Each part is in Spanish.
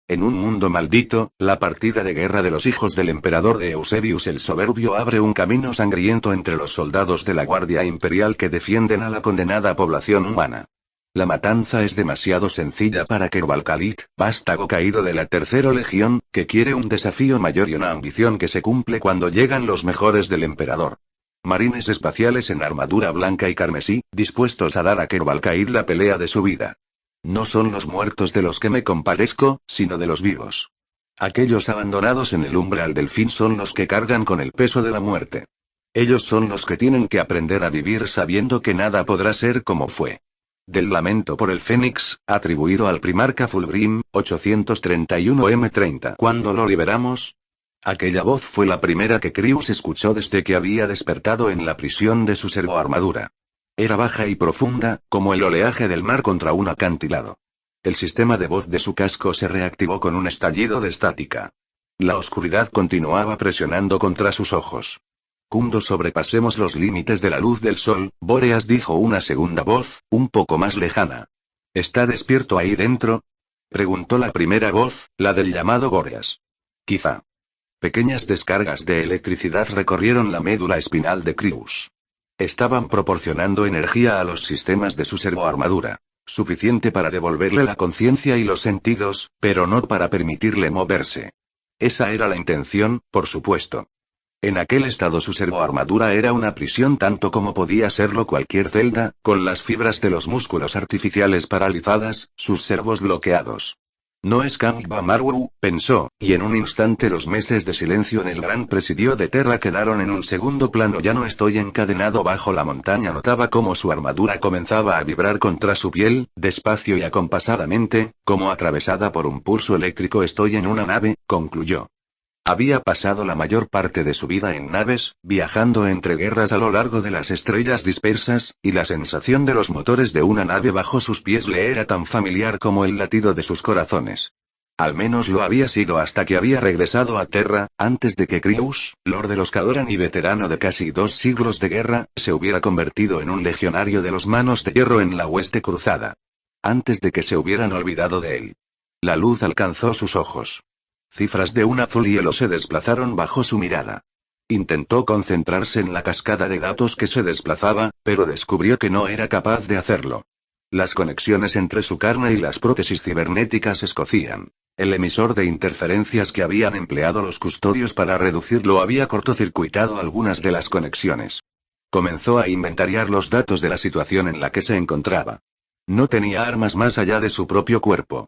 En un mundo maldito, la partida de guerra de los hijos del emperador de Eusebius el Soberbio abre un camino sangriento entre los soldados de la Guardia Imperial que defienden a la condenada población humana. La matanza es demasiado sencilla para Kerbal Khalid, vástago caído de la Tercera Legión, que quiere un desafío mayor y una ambición que se cumple cuando llegan los mejores del emperador. Marines espaciales en armadura blanca y carmesí, dispuestos a dar a Kerbal Khalid la pelea de su vida. No son los muertos de los que me compadezco, sino de los vivos. Aquellos abandonados en el umbral del fin son los que cargan con el peso de la muerte. Ellos son los que tienen que aprender a vivir sabiendo que nada podrá ser como fue. Del lamento por el Fénix, atribuido al primarca Fulgrim, 831 M30. ¿Cuándo lo liberamos? Aquella voz fue la primera que Kryus escuchó desde que había despertado en la prisión de su servoarmadura. Era baja y profunda, como el oleaje del mar contra un acantilado. El sistema de voz de su casco se reactivó con un estallido de estática. La oscuridad continuaba presionando contra sus ojos. Cuando sobrepasemos los límites de la luz del sol, Bóreas dijo una segunda voz, un poco más lejana. ¿Está despierto ahí dentro? Preguntó la primera voz, la del llamado Bóreas. Quizá. Pequeñas descargas de electricidad recorrieron la médula espinal de Kryus. Estaban proporcionando energía a los sistemas de su servoarmadura. Suficiente para devolverle la conciencia y los sentidos, pero no para permitirle moverse. Esa era la intención, por supuesto. En aquel estado su servoarmadura era una prisión tanto como podía serlo cualquier celda, con las fibras de los músculos artificiales paralizadas, sus servos bloqueados. No es Kangba Marwu, pensó, y en un instante los meses de silencio en el gran presidio de Terra quedaron en un segundo plano. Ya no estoy encadenado bajo la montaña. Notaba cómo su armadura comenzaba a vibrar contra su piel, despacio y acompasadamente, como atravesada por un pulso eléctrico. Estoy en una nave, concluyó. Había pasado la mayor parte de su vida en naves, viajando entre guerras a lo largo de las estrellas dispersas, y la sensación de los motores de una nave bajo sus pies le era tan familiar como el latido de sus corazones. Al menos lo había sido hasta que había regresado a Terra, antes de que Kryus, Lord de los Khadoran y veterano de casi 2 siglos de guerra, se hubiera convertido en un legionario de los Manos de Hierro en la Hueste Cruzada. Antes de que se hubieran olvidado de él. La luz alcanzó sus ojos. Cifras de un azul hielo se desplazaron bajo su mirada. Intentó concentrarse en la cascada de datos que se desplazaba, pero descubrió que no era capaz de hacerlo. Las conexiones entre su carne y las prótesis cibernéticas escocían. El emisor de interferencias que habían empleado los custodios para reducirlo había cortocircuitado algunas de las conexiones. Comenzó a inventariar los datos de la situación en la que se encontraba. No tenía armas más allá de su propio cuerpo.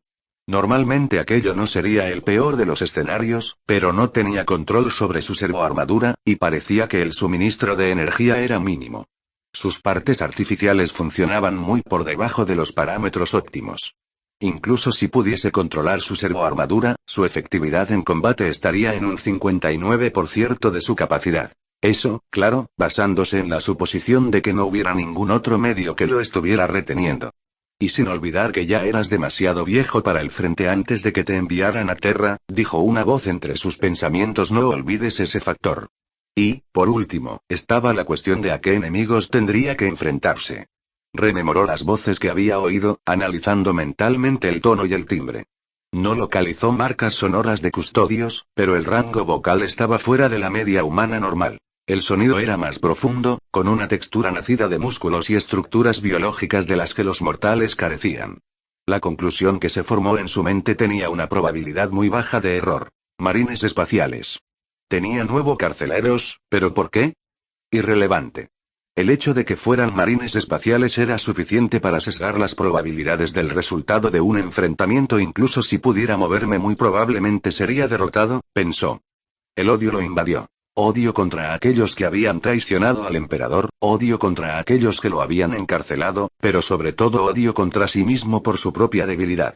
Normalmente aquello no sería el peor de los escenarios, pero no tenía control sobre su servoarmadura, y parecía que el suministro de energía era mínimo. Sus partes artificiales funcionaban muy por debajo de los parámetros óptimos. Incluso si pudiese controlar su servoarmadura, su efectividad en combate estaría en un 59% de su capacidad. Eso, claro, basándose en la suposición de que no hubiera ningún otro medio que lo estuviera reteniendo. Y sin olvidar que ya eras demasiado viejo para el frente antes de que te enviaran a Terra, dijo una voz entre sus pensamientos. No olvides ese factor. Y, por último, estaba la cuestión de a qué enemigos tendría que enfrentarse. Rememoró las voces que había oído, analizando mentalmente el tono y el timbre. No localizó marcas sonoras de custodios, pero el rango vocal estaba fuera de la media humana normal. El sonido era más profundo, con una textura nacida de músculos y estructuras biológicas de las que los mortales carecían. La conclusión que se formó en su mente tenía una probabilidad muy baja de error. Marines espaciales. Tenía nuevos carceleros, ¿pero por qué? Irrelevante. El hecho de que fueran marines espaciales era suficiente para sesgar las probabilidades del resultado de un enfrentamiento. Incluso si pudiera moverme muy probablemente sería derrotado, pensó. El odio lo invadió. Odio contra aquellos que habían traicionado al emperador, odio contra aquellos que lo habían encarcelado, pero sobre todo odio contra sí mismo por su propia debilidad.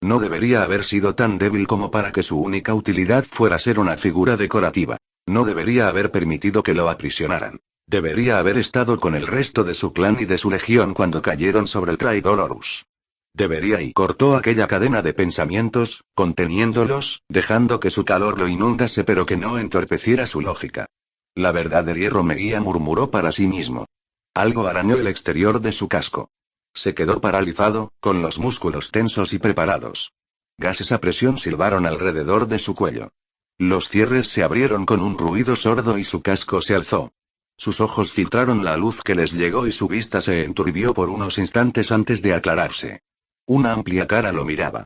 No debería haber sido tan débil como para que su única utilidad fuera ser una figura decorativa. No debería haber permitido que lo aprisionaran. Debería haber estado con el resto de su clan y de su legión cuando cayeron sobre el traidor Horus. Debería, y cortó aquella cadena de pensamientos, conteniéndolos, dejando que su calor lo inundase pero que no entorpeciera su lógica. La verdad de hierro me guía, murmuró para sí mismo. Algo arañó el exterior de su casco. Se quedó paralizado, con los músculos tensos y preparados. Gases a presión silbaron alrededor de su cuello. Los cierres se abrieron con un ruido sordo y su casco se alzó. Sus ojos filtraron la luz que les llegó y su vista se enturbió por unos instantes antes de aclararse. Una amplia cara lo miraba.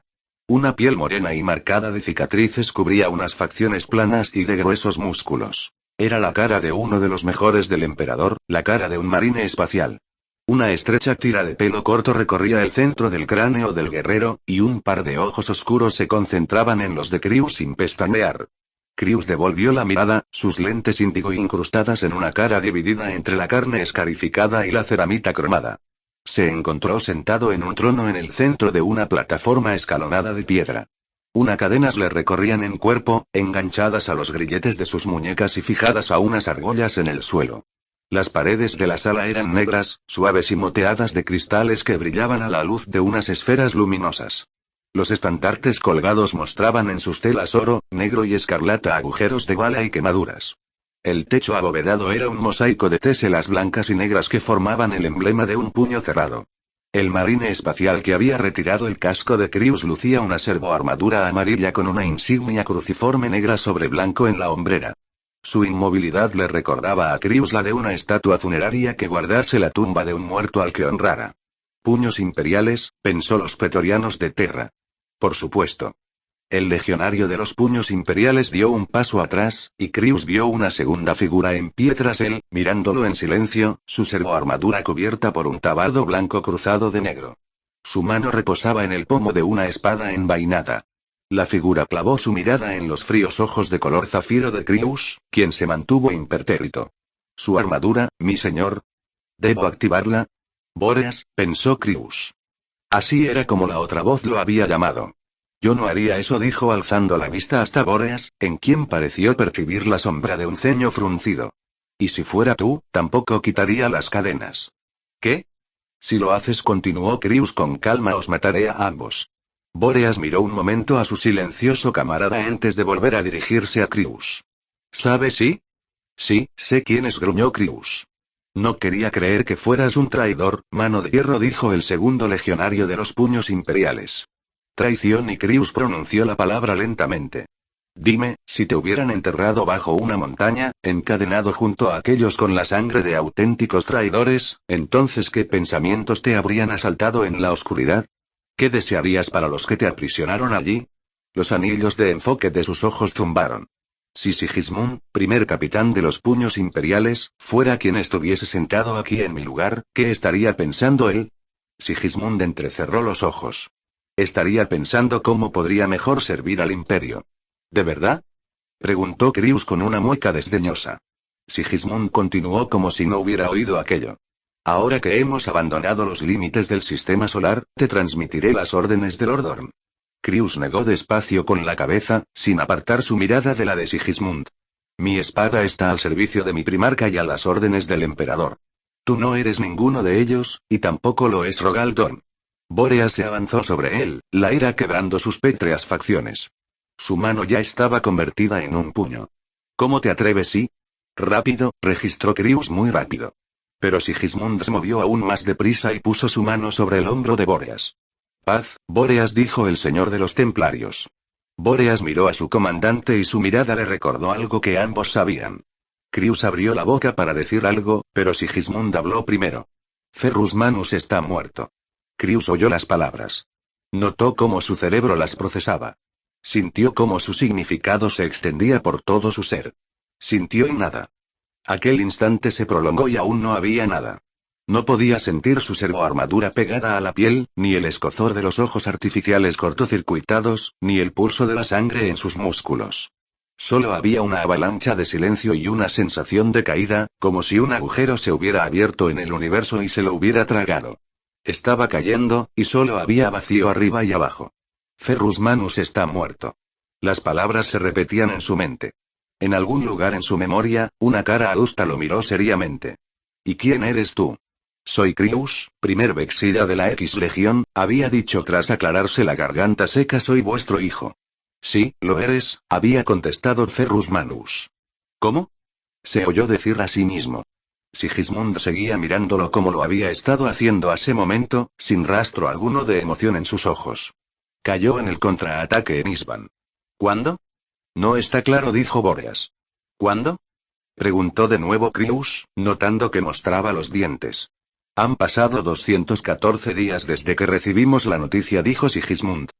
Una piel morena y marcada de cicatrices cubría unas facciones planas y de gruesos músculos. Era la cara de uno de los mejores del emperador, la cara de un marine espacial. Una estrecha tira de pelo corto recorría el centro del cráneo del guerrero, y un par de ojos oscuros se concentraban en los de Kryus sin pestañear. Kryus devolvió la mirada, sus lentes índigo incrustadas en una cara dividida entre la carne escarificada y la ceramita cromada. Se encontró sentado en un trono en el centro de una plataforma escalonada de piedra. Unas cadenas le recorrían el cuerpo, enganchadas a los grilletes de sus muñecas y fijadas a unas argollas en el suelo. Las paredes de la sala eran negras, suaves y moteadas de cristales que brillaban a la luz de unas esferas luminosas. Los estandartes colgados mostraban en sus telas oro, negro y escarlata agujeros de bala y quemaduras. El techo abovedado era un mosaico de teselas blancas y negras que formaban el emblema de un puño cerrado. El marine espacial que había retirado el casco de Kryus lucía una servoarmadura amarilla con una insignia cruciforme negra sobre blanco en la hombrera. Su inmovilidad le recordaba a Kryus la de una estatua funeraria que guardase la tumba de un muerto al que honrara. Puños imperiales, pensó los pretorianos de Terra. Por supuesto. El legionario de los puños imperiales dio un paso atrás, y Kryus vio una segunda figura en pie tras él, mirándolo en silencio, su servoarmadura cubierta por un tabardo blanco cruzado de negro. Su mano reposaba en el pomo de una espada envainada. La figura clavó su mirada en los fríos ojos de color zafiro de Kryus, quien se mantuvo impertérrito. Su armadura, mi señor. ¿Debo activarla? Bóreas, pensó Kryus. Así era como la otra voz lo había llamado. Yo no haría eso, dijo alzando la vista hasta Bóreas, en quien pareció percibir la sombra de un ceño fruncido. Y si fuera tú, tampoco quitaría las cadenas. ¿Qué? Si lo haces, continuó Kryus con calma, os mataré a ambos. Bóreas miró un momento a su silencioso camarada antes de volver a dirigirse a Kryus. ¿Sabes sí? Sí, sé quién es, gruñó Kryus. No quería creer que fueras un traidor, mano de hierro, dijo el segundo legionario de los puños imperiales. Traición, y Kryus pronunció la palabra lentamente. Dime, si te hubieran enterrado bajo una montaña, encadenado junto a aquellos con la sangre de auténticos traidores, entonces ¿qué pensamientos te habrían asaltado en la oscuridad? ¿Qué desearías para los que te aprisionaron allí? Los anillos de enfoque de sus ojos zumbaron. Si Sigismund, primer capitán de los puños imperiales, fuera quien estuviese sentado aquí en mi lugar, ¿qué estaría pensando él? Sigismund entrecerró los ojos. Estaría pensando cómo podría mejor servir al imperio. ¿De verdad? Preguntó Kryus con una mueca desdeñosa. Sigismund continuó como si no hubiera oído aquello. Ahora que hemos abandonado los límites del sistema solar, te transmitiré las órdenes de Lord Orm. Kryus negó despacio con la cabeza, sin apartar su mirada de la de Sigismund. Mi espada está al servicio de mi primarca y a las órdenes del emperador. Tú no eres ninguno de ellos, y tampoco lo es Rogal Dorn. Bóreas se avanzó sobre él, la ira quebrando sus pétreas facciones. Su mano ya estaba convertida en un puño. ¿Cómo te atreves? Sí? Rápido, registró Kryus, muy rápido. Pero Sigismund se movió aún más deprisa y puso su mano sobre el hombro de Bóreas. Paz, Bóreas, dijo el señor de los templarios. Bóreas miró a su comandante y su mirada le recordó algo que ambos sabían. Kryus abrió la boca para decir algo, pero Sigismund habló primero. Ferrus Manus está muerto. Kryus oyó las palabras. Notó cómo su cerebro las procesaba. Sintió cómo su significado se extendía por todo su ser. Sintió y nada. Aquel instante se prolongó y aún no había nada. No podía sentir su servoarmadura pegada a la piel, ni el escozor de los ojos artificiales cortocircuitados, ni el pulso de la sangre en sus músculos. Solo había una avalancha de silencio y una sensación de caída, como si un agujero se hubiera abierto en el universo y se lo hubiera tragado. Estaba cayendo, y solo había vacío arriba y abajo. Ferrus Manus está muerto. Las palabras se repetían en su mente. En algún lugar en su memoria, una cara adusta lo miró seriamente. ¿Y quién eres tú? Soy Kryus, primer vexilla de la X Legión, había dicho tras aclararse la garganta seca. Soy vuestro hijo. Sí, lo eres, había contestado Ferrus Manus. ¿Cómo? Se oyó decir a sí mismo. Sigismund seguía mirándolo como lo había estado haciendo hace momento, sin rastro alguno de emoción en sus ojos. Cayó en el contraataque en Isban. ¿Cuándo? No está claro, dijo Boreas. ¿Cuándo? Preguntó de nuevo Krius, notando que mostraba los dientes. Han pasado 214 días desde que recibimos la noticia, dijo Sigismund.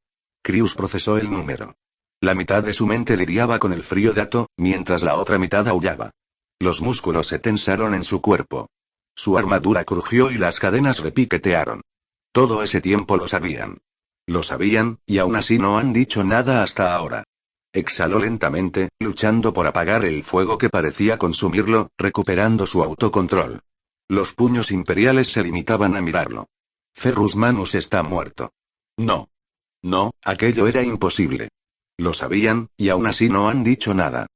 Krius procesó el número. La mitad de su mente lidiaba con el frío dato, mientras la otra mitad aullaba. Los músculos se tensaron en su cuerpo. Su armadura crujió y las cadenas repiquetearon. Todo ese tiempo lo sabían. Lo sabían, y aún así no han dicho nada hasta ahora. Exhaló lentamente, luchando por apagar el fuego que parecía consumirlo, recuperando su autocontrol. Los puños imperiales se limitaban a mirarlo. Ferrus Manus está muerto. No. No, aquello era imposible. Lo sabían, y aún así no han dicho nada.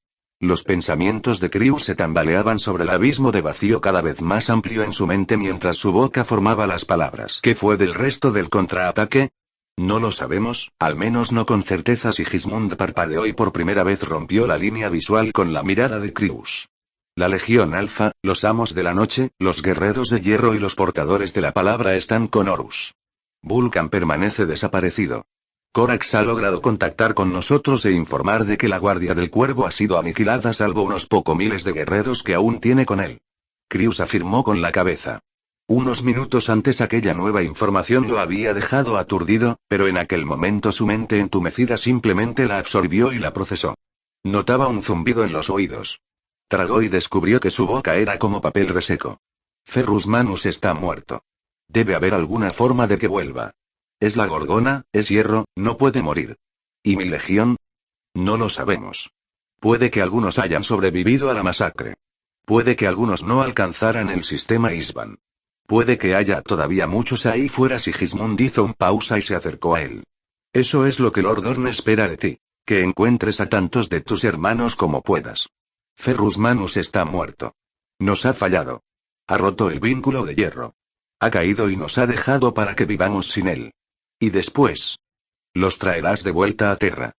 Los pensamientos de Krius se tambaleaban sobre el abismo de vacío cada vez más amplio en su mente mientras su boca formaba las palabras. ¿Qué fue del resto del contraataque? No lo sabemos, al menos no con certeza. Sigismund parpadeó y por primera vez rompió la línea visual con la mirada de Krius. La Legión Alfa, los Amos de la Noche, los Guerreros de Hierro y los Portadores de la Palabra están con Horus. Vulcan permanece desaparecido. Corax ha logrado contactar con nosotros e informar de que la Guardia del Cuervo ha sido aniquilada salvo unos pocos miles de guerreros que aún tiene con él. Krius afirmó con la cabeza. Unos minutos antes aquella nueva información lo había dejado aturdido, pero en aquel momento su mente entumecida simplemente la absorbió y la procesó. Notaba un zumbido en los oídos. Tragó y descubrió que su boca era como papel reseco. Ferrus Manus está muerto. Debe haber alguna forma de que vuelva. Es la Gorgona, es hierro, no puede morir. ¿Y mi legión? No lo sabemos. Puede que algunos hayan sobrevivido a la masacre. Puede que algunos no alcanzaran el sistema Isban. Puede que haya todavía muchos ahí fuera. Sigismund hizo una pausa y se acercó a él. Eso es lo que Lord Orn espera de ti. Que encuentres a tantos de tus hermanos como puedas. Ferrus Manus está muerto. Nos ha fallado. Ha roto el vínculo de hierro. Ha caído y nos ha dejado para que vivamos sin él. Y después. Los traerás de vuelta a Terra.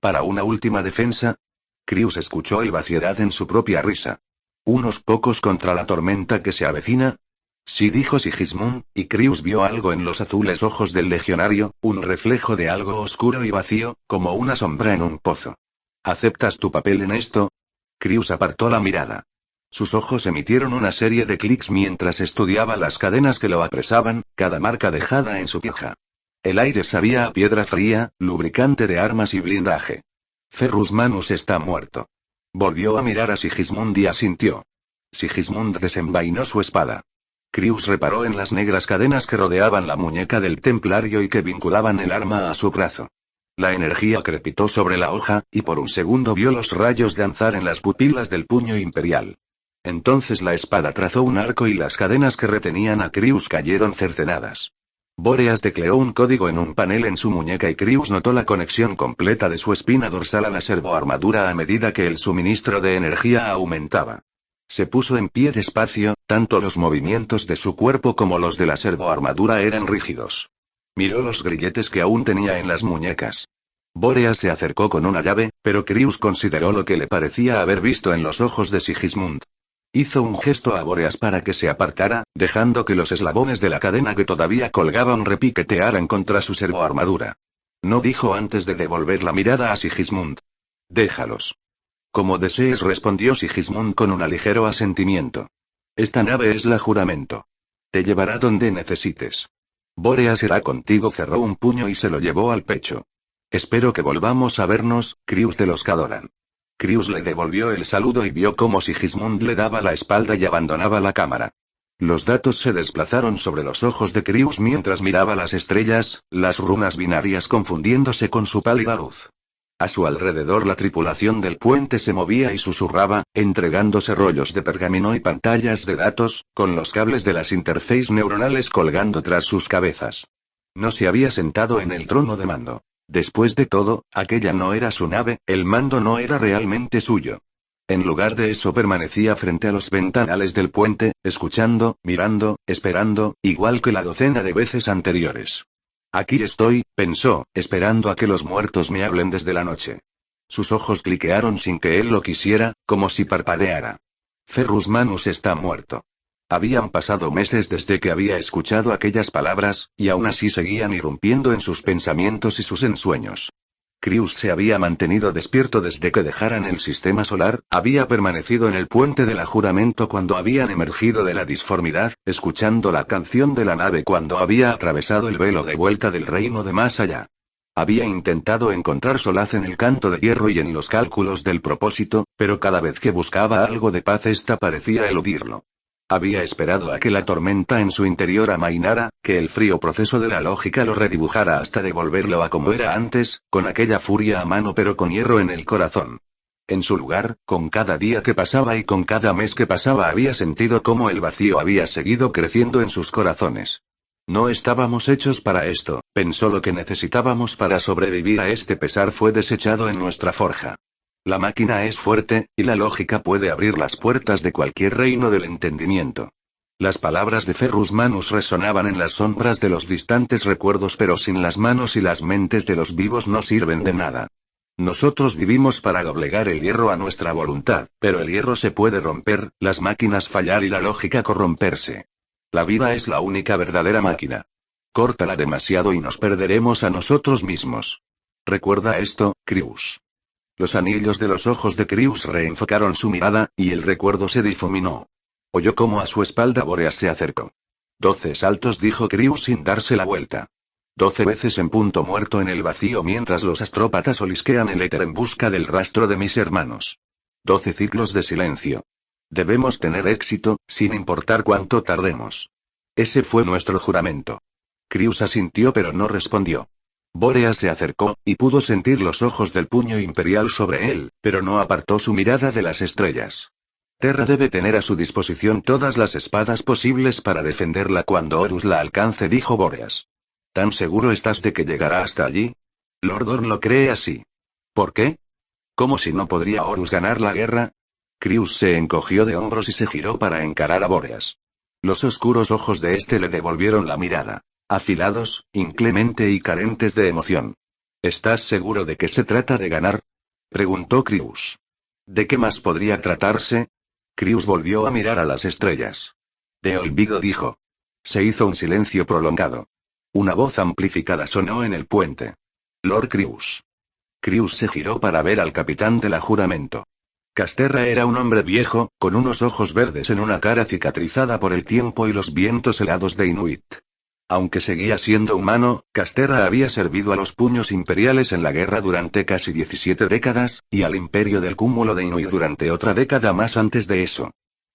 Para una última defensa. Krius escuchó el vaciedad en su propia risa. ¿Unos pocos contra la tormenta que se avecina? Sí, dijo Sigismund, y Krius vio algo en los azules ojos del legionario, un reflejo de algo oscuro y vacío, como una sombra en un pozo. ¿Aceptas tu papel en esto? Krius apartó la mirada. Sus ojos emitieron una serie de clics mientras estudiaba las cadenas que lo apresaban, cada marca dejada en su queja. El aire sabía a piedra fría, lubricante de armas y blindaje. Ferrus Manus está muerto. Volvió a mirar a Sigismund y asintió. Sigismund desenvainó su espada. Krius reparó en las negras cadenas que rodeaban la muñeca del templario y que vinculaban el arma a su brazo. La energía crepitó sobre la hoja, y por un segundo vio los rayos danzar en las pupilas del puño imperial. Entonces la espada trazó un arco y las cadenas que retenían a Krius cayeron cercenadas. Boreas tecleó un código en un panel en su muñeca y Krius notó la conexión completa de su espina dorsal a la servoarmadura a medida que el suministro de energía aumentaba. Se puso en pie despacio, tanto los movimientos de su cuerpo como los de la servoarmadura eran rígidos. Miró los grilletes que aún tenía en las muñecas. Boreas se acercó con una llave, pero Krius consideró lo que le parecía haber visto en los ojos de Sigismund. Hizo un gesto a Boreas para que se apartara, dejando que los eslabones de la cadena que todavía colgaban repiquetearan contra su servoarmadura. No dijo antes de devolver la mirada a Sigismund. Déjalos. Como desees, respondió Sigismund con un ligero asentimiento. Esta nave es la Juramento. Te llevará donde necesites. Boreas irá contigo. Cerró un puño y se lo llevó al pecho. Espero que volvamos a vernos, Krius de los Cadoran. Krius le devolvió el saludo y vio cómo Sigismund le daba la espalda y abandonaba la cámara. Los datos se desplazaron sobre los ojos de Krius mientras miraba las estrellas, las runas binarias confundiéndose con su pálida luz. A su alrededor la tripulación del puente se movía y susurraba, entregándose rollos de pergamino y pantallas de datos, con los cables de las interfaces neuronales colgando tras sus cabezas. No se había sentado en el trono de mando. Después de todo, aquella no era su nave, el mando no era realmente suyo. En lugar de eso permanecía frente a los ventanales del puente, escuchando, mirando, esperando, igual que la docena de veces anteriores. Aquí estoy, pensó, esperando a que los muertos me hablen desde la noche. Sus ojos cliquearon sin que él lo quisiera, como si parpadeara. Ferrus Manus está muerto. Habían pasado meses desde que había escuchado aquellas palabras, y aún así seguían irrumpiendo en sus pensamientos y sus ensueños. Krius se había mantenido despierto desde que dejaran el sistema solar, había permanecido en el puente del juramento cuando habían emergido de la disformidad, escuchando la canción de la nave cuando había atravesado el velo de vuelta del reino de más allá. Había intentado encontrar solaz en el canto de hierro y en los cálculos del propósito, pero cada vez que buscaba algo de paz esta parecía eludirlo. Había esperado a que la tormenta en su interior amainara, que el frío proceso de la lógica lo redibujara hasta devolverlo a como era antes, con aquella furia a mano pero con hierro en el corazón. En su lugar, con cada día que pasaba y con cada mes que pasaba había sentido cómo el vacío había seguido creciendo en sus corazones. No estábamos hechos para esto, pensó lo que necesitábamos para sobrevivir a este pesar fue desechado en nuestra forja. La máquina es fuerte, y la lógica puede abrir las puertas de cualquier reino del entendimiento. Las palabras de Ferrus Manus resonaban en las sombras de los distantes recuerdos, pero sin las manos y las mentes de los vivos no sirven de nada. Nosotros vivimos para doblegar el hierro a nuestra voluntad, pero el hierro se puede romper, las máquinas fallar y la lógica corromperse. La vida es la única verdadera máquina. Córtala demasiado y nos perderemos a nosotros mismos. Recuerda esto, Krius. Los anillos de los ojos de Krius reenfocaron su mirada, y el recuerdo se difuminó. Oyó cómo a su espalda Bóreas se acercó. 12 saltos, dijo Krius sin darse la vuelta. 12 veces en punto muerto en el vacío mientras los astrópatas olisquean el éter en busca del rastro de mis hermanos. 12 ciclos de silencio. Debemos tener éxito, sin importar cuánto tardemos. Ese fue nuestro juramento. Krius asintió pero no respondió. Bóreas se acercó, y pudo sentir los ojos del puño imperial sobre él, pero no apartó su mirada de las estrellas. Terra debe tener a su disposición todas las espadas posibles para defenderla cuando Horus la alcance, dijo Bóreas. ¿Tan seguro estás de que llegará hasta allí? Lord Dorn lo cree así. ¿Por qué? ¿Cómo si no podría Horus ganar la guerra? Krius se encogió de hombros y se giró para encarar a Bóreas. Los oscuros ojos de este le devolvieron la mirada. Afilados, inclemente y carentes de emoción. ¿Estás seguro de que se trata de ganar? Preguntó Krius. ¿De qué más podría tratarse? Krius volvió a mirar a las estrellas. De olvido, dijo. Se hizo un silencio prolongado. Una voz amplificada sonó en el puente. Lord Krius. Krius se giró para ver al capitán del juramento. Casterra era un hombre viejo, con unos ojos verdes en una cara cicatrizada por el tiempo y los vientos helados de Inuit. Aunque seguía siendo humano, Casterra había servido a los puños imperiales en la guerra durante casi 17 décadas, y al imperio del cúmulo de Inuit durante otra década más antes de eso.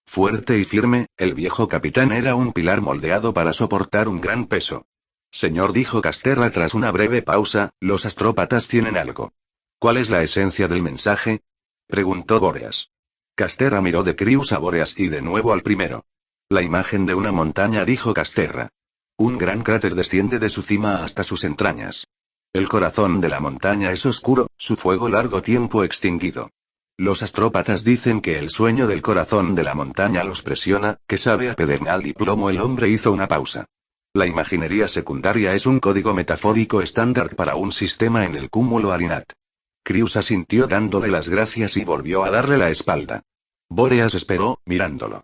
Fuerte y firme, el viejo capitán era un pilar moldeado para soportar un gran peso. Señor, dijo Casterra tras una breve pausa, los astrópatas tienen algo. ¿Cuál es la esencia del mensaje? Preguntó Bóreas. Casterra miró de Krius a Bóreas y de nuevo al primero. La imagen de una montaña, dijo Casterra. Un gran cráter desciende de su cima hasta sus entrañas. El corazón de la montaña es oscuro, su fuego largo tiempo extinguido. Los astrópatas dicen que el sueño del corazón de la montaña los presiona, que sabe a pedernal y plomo. El hombre hizo una pausa. La imaginería secundaria es un código metafórico estándar para un sistema en el cúmulo Arinat. Krius asintió dándole las gracias y volvió a darle la espalda. Bóreas esperó, mirándolo.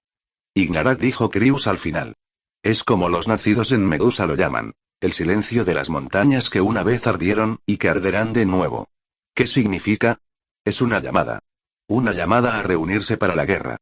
Ignarat, dijo Krius al final. Es como los nacidos en Medusa lo llaman. El silencio de las montañas que una vez ardieron, y que arderán de nuevo. ¿Qué significa? Es una llamada. Una llamada a reunirse para la guerra.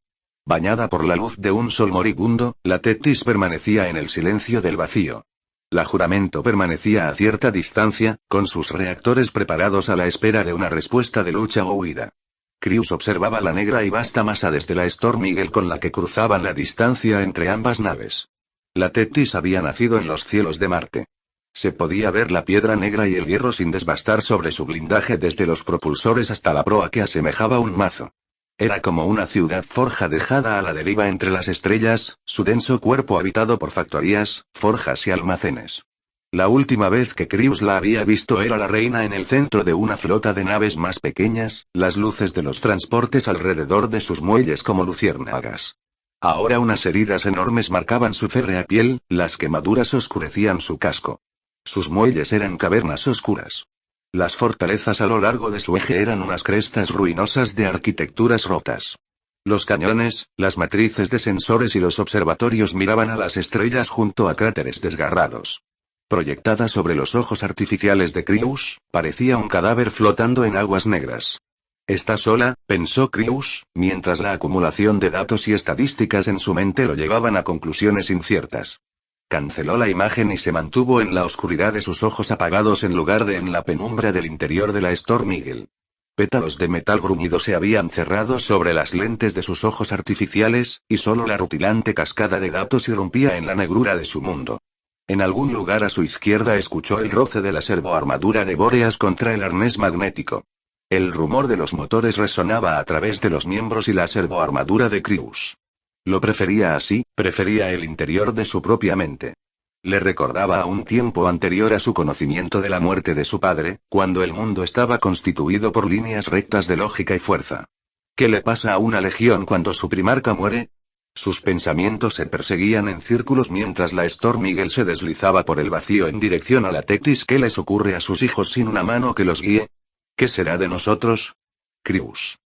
Bañada por la luz de un sol moribundo, la Tetis permanecía en el silencio del vacío. La juramento permanecía a cierta distancia, con sus reactores preparados a la espera de una respuesta de lucha o huida. Krius observaba la negra y vasta masa desde la Storm Eagle con la que cruzaban la distancia entre ambas naves. La Tetis había nacido en los cielos de Marte. Se podía ver la piedra negra y el hierro sin desbastar sobre su blindaje desde los propulsores hasta la proa que asemejaba un mazo. Era como una ciudad forja dejada a la deriva entre las estrellas, su denso cuerpo habitado por factorías, forjas y almacenes. La última vez que Krius la había visto era la reina en el centro de una flota de naves más pequeñas, las luces de los transportes alrededor de sus muelles como luciérnagas. Ahora unas heridas enormes marcaban su férrea piel, las quemaduras oscurecían su casco. Sus muelles eran cavernas oscuras. Las fortalezas a lo largo de su eje eran unas crestas ruinosas de arquitecturas rotas. Los cañones, las matrices de sensores y los observatorios miraban a las estrellas junto a cráteres desgarrados. Proyectada sobre los ojos artificiales de Kryus, parecía un cadáver flotando en aguas negras. Está sola, pensó Kryus, mientras la acumulación de datos y estadísticas en su mente lo llevaban a conclusiones inciertas. Canceló la imagen y se mantuvo en la oscuridad de sus ojos apagados en lugar de en la penumbra del interior de la Storm Eagle. Pétalos de metal bruñido se habían cerrado sobre las lentes de sus ojos artificiales, y solo la rutilante cascada de datos irrumpía en la negrura de su mundo. En algún lugar a su izquierda escuchó el roce de la servoarmadura de Bóreas contra el arnés magnético. El rumor de los motores resonaba a través de los miembros y la servoarmadura de Kryus. Lo prefería así, prefería el interior de su propia mente. Le recordaba a un tiempo anterior a su conocimiento de la muerte de su padre, cuando el mundo estaba constituido por líneas rectas de lógica y fuerza. ¿Qué le pasa a una legión cuando su primarca muere? Sus pensamientos se perseguían en círculos mientras la Storm Eagle se deslizaba por el vacío en dirección a la Tectis. ¿Qué les ocurre a sus hijos sin una mano que los guíe? ¿Qué será de nosotros? Kryus.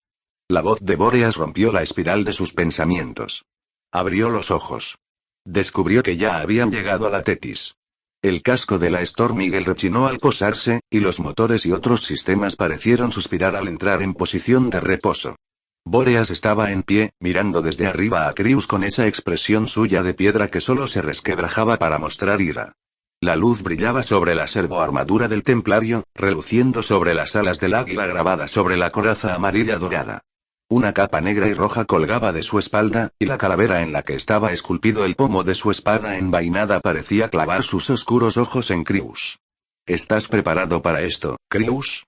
La voz de Bóreas rompió la espiral de sus pensamientos. Abrió los ojos. Descubrió que ya habían llegado a la Tethys. El casco de la Storm Eagle rechinó al posarse, y los motores y otros sistemas parecieron suspirar al entrar en posición de reposo. Bóreas estaba en pie, mirando desde arriba a Kryus con esa expresión suya de piedra que solo se resquebrajaba para mostrar ira. La luz brillaba sobre la servoarmadura del templario, reluciendo sobre las alas del águila grabada sobre la coraza amarilla dorada. Una capa negra y roja colgaba de su espalda, y la calavera en la que estaba esculpido el pomo de su espada envainada parecía clavar sus oscuros ojos en Kryus. ¿Estás preparado para esto, Kryus?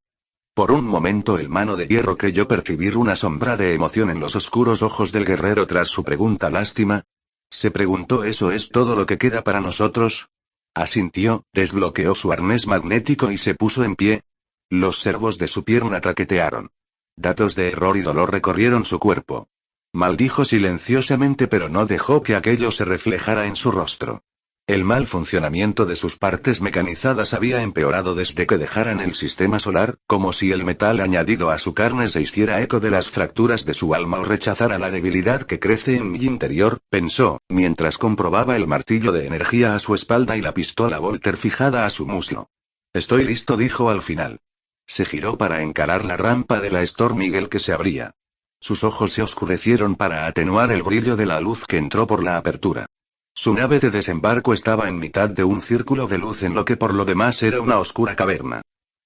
Por un momento el mano de hierro creyó percibir una sombra de emoción en los oscuros ojos del guerrero tras su pregunta. ¿Lástima? Se preguntó. ¿Eso es todo lo que queda para nosotros? Asintió, desbloqueó su arnés magnético y se puso en pie. Los servos de su pierna traquetearon. Datos de error y dolor recorrieron su cuerpo. Maldijo silenciosamente, pero no dejó que aquello se reflejara en su rostro. El mal funcionamiento de sus partes mecanizadas había empeorado desde que dejaran el sistema solar, como si el metal añadido a su carne se hiciera eco de las fracturas de su alma o rechazara la debilidad que crece en mi interior, pensó, mientras comprobaba el martillo de energía a su espalda y la pistola Volter fijada a su muslo. Estoy listo, dijo al final. Se giró para encarar la rampa de la Storm Eagle que se abría. Sus ojos se oscurecieron para atenuar el brillo de la luz que entró por la apertura. Su nave de desembarco estaba en mitad de un círculo de luz en lo que por lo demás era una oscura caverna.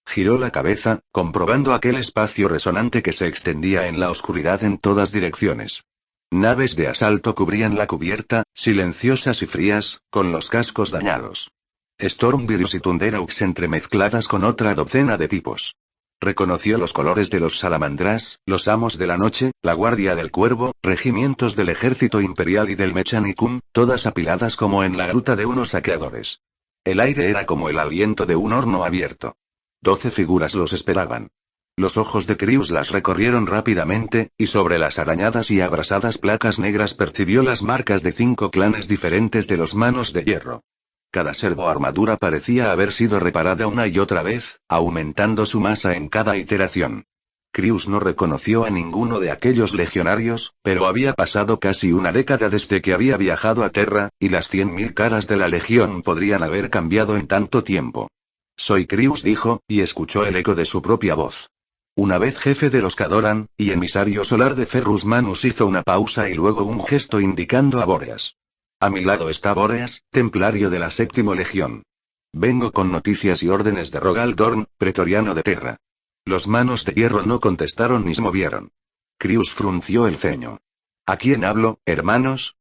Giró la cabeza, comprobando aquel espacio resonante que se extendía en la oscuridad en todas direcciones. Naves de asalto cubrían la cubierta, silenciosas y frías, con los cascos dañados. Stormvirus y Thunderaux entremezcladas con otra docena de tipos. Reconoció los colores de los salamandras, los amos de la noche, la guardia del cuervo, regimientos del ejército imperial y del Mechanicum, todas apiladas como en la gruta de unos saqueadores. El aire era como el aliento de un horno abierto. 12 figuras los esperaban. Los ojos de Kryus las recorrieron rápidamente, y sobre las arañadas y abrasadas placas negras percibió las marcas de 5 clanes diferentes de los manos de hierro. Cada servoarmadura parecía haber sido reparada una y otra vez, aumentando su masa en cada iteración. Kryus no reconoció a ninguno de aquellos legionarios, pero había pasado casi una década desde que había viajado a Terra, y las 100.000 caras de la legión podrían haber cambiado en tanto tiempo. Soy Kryus, dijo, y escuchó el eco de su propia voz. Una vez jefe de los Cadoran, y emisario solar de Ferrus Manus, hizo una pausa y luego un gesto indicando a Bóreas. A mi lado está Bóreas, templario de la 7ª Legión. Vengo con noticias y órdenes de Rogal Dorn, pretoriano de Terra. Los manos de hierro no contestaron ni se movieron. Kryus frunció el ceño. ¿A quién hablo, hermanos?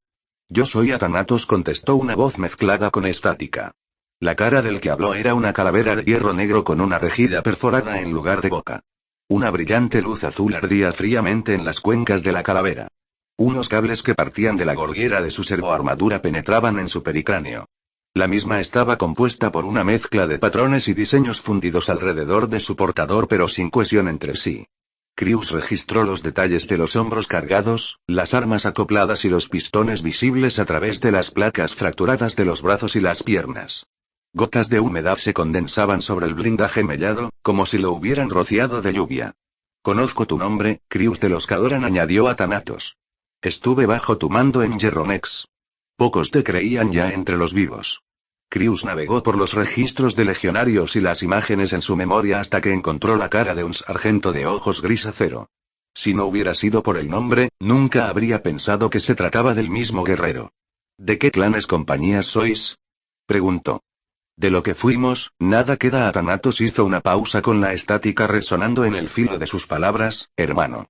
Yo soy Athanatos, contestó una voz mezclada con estática. La cara del que habló era una calavera de hierro negro con una rejilla perforada en lugar de boca. Una brillante luz azul ardía fríamente en las cuencas de la calavera. Unos cables que partían de la gorguera de su servoarmadura penetraban en su pericráneo. La misma estaba compuesta por una mezcla de patrones y diseños fundidos alrededor de su portador pero sin cohesión entre sí. Kryus registró los detalles de los hombros cargados, las armas acopladas y los pistones visibles a través de las placas fracturadas de los brazos y las piernas. Gotas de humedad se condensaban sobre el blindaje mellado, como si lo hubieran rociado de lluvia. Conozco tu nombre, Kryus de los Cadoran, añadió Athanatos. Estuve bajo tu mando en Yerronex. Pocos te creían ya entre los vivos. Krius navegó por los registros de legionarios y las imágenes en su memoria hasta que encontró la cara de un sargento de ojos gris acero. Si no hubiera sido por el nombre, nunca habría pensado que se trataba del mismo guerrero. ¿De qué clanes compañías sois? Preguntó. De lo que fuimos, nada queda. Athanatos hizo una pausa con la estática resonando en el filo de sus palabras, hermano.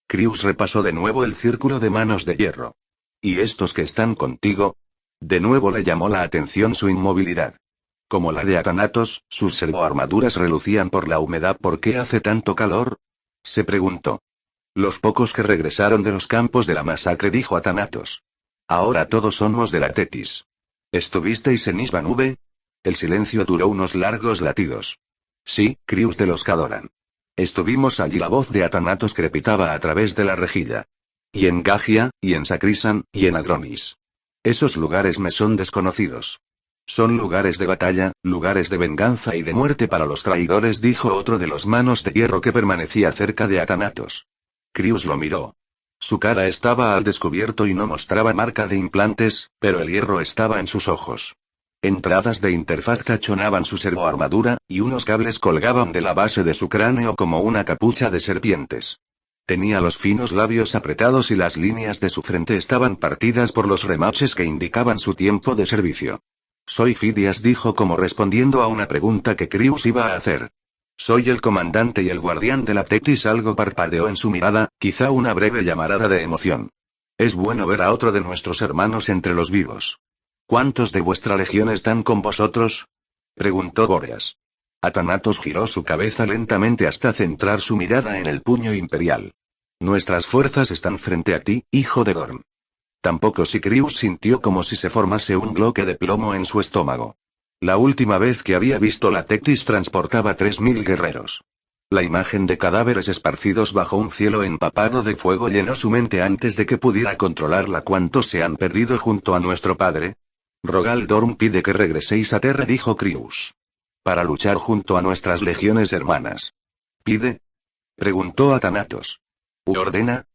Krius repasó de nuevo el círculo de manos de hierro. ¿Y estos que están contigo? De nuevo le llamó la atención su inmovilidad. Como la de Athanatos, sus servoarmaduras relucían por la humedad. ¿Por qué hace tanto calor? Se preguntó. Los pocos que regresaron de los campos de la masacre, dijo Athanatos. Ahora todos somos de la Tetis. ¿Estuvisteis en Isban V? El silencio duró unos largos latidos. Sí, Krius de los Cadoran. Estuvimos allí. La voz de Athanatos crepitaba a través de la rejilla. Y en Gagia, y en Sacrisan, y en Agronis. Esos lugares me son desconocidos. Son lugares de batalla, lugares de venganza y de muerte para los traidores, dijo otro de los manos de hierro que permanecía cerca de Athanatos. Krius lo miró. Su cara estaba al descubierto y no mostraba marca de implantes, pero el hierro estaba en sus ojos. Entradas de interfaz tachonaban su servoarmadura, y unos cables colgaban de la base de su cráneo como una capucha de serpientes. Tenía los finos labios apretados y las líneas de su frente estaban partidas por los remaches que indicaban su tiempo de servicio. Soy Fidias, dijo como respondiendo a una pregunta que Krius iba a hacer. Soy el comandante y el guardián de la Tetis. Algo parpadeó en su mirada, quizá una breve llamarada de emoción. Es bueno ver a otro de nuestros hermanos entre los vivos. ¿Cuántos de vuestra legión están con vosotros? Preguntó Bóreas. Athanatos giró su cabeza lentamente hasta centrar su mirada en el puño imperial. Nuestras fuerzas están frente a ti, hijo de Dorn. Tampoco si. Krius sintió como si se formase un bloque de plomo en su estómago. La última vez que había visto la Tetis transportaba 3000 guerreros. La imagen de cadáveres esparcidos bajo un cielo empapado de fuego llenó su mente antes de que pudiera controlarla. ¿Cuántos se han perdido junto a nuestro padre? Rogal Dorn pide que regreséis a Terra, dijo Krius. Para luchar junto a nuestras legiones hermanas. ¿Pide? Preguntó Athanatos. ¿U ordena?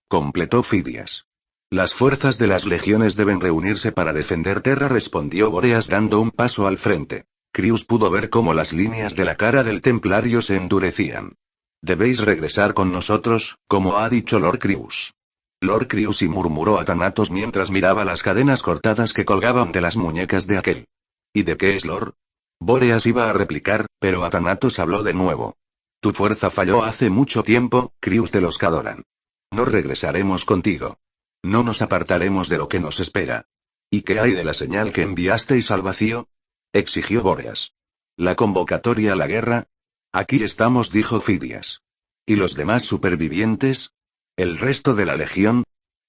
Completó Fidias. Las fuerzas de las legiones deben reunirse para defender Terra, respondió Bóreas dando un paso al frente. Krius pudo ver cómo las líneas de la cara del templario se endurecían. Debéis regresar con nosotros, como ha dicho Lord Krius. Lord Krius, y murmuró Athanatos mientras miraba las cadenas cortadas que colgaban de las muñecas de aquel. ¿Y de qué es Lord? Bóreas iba a replicar, pero Athanatos habló de nuevo. Tu fuerza falló hace mucho tiempo, Krius de los Cadoran. No regresaremos contigo. No nos apartaremos de lo que nos espera. ¿Y qué hay de la señal que enviasteis al vacío? Exigió Bóreas. ¿La convocatoria a la guerra? Aquí estamos, dijo Fidias. ¿Y los demás supervivientes? ¿El resto de la legión?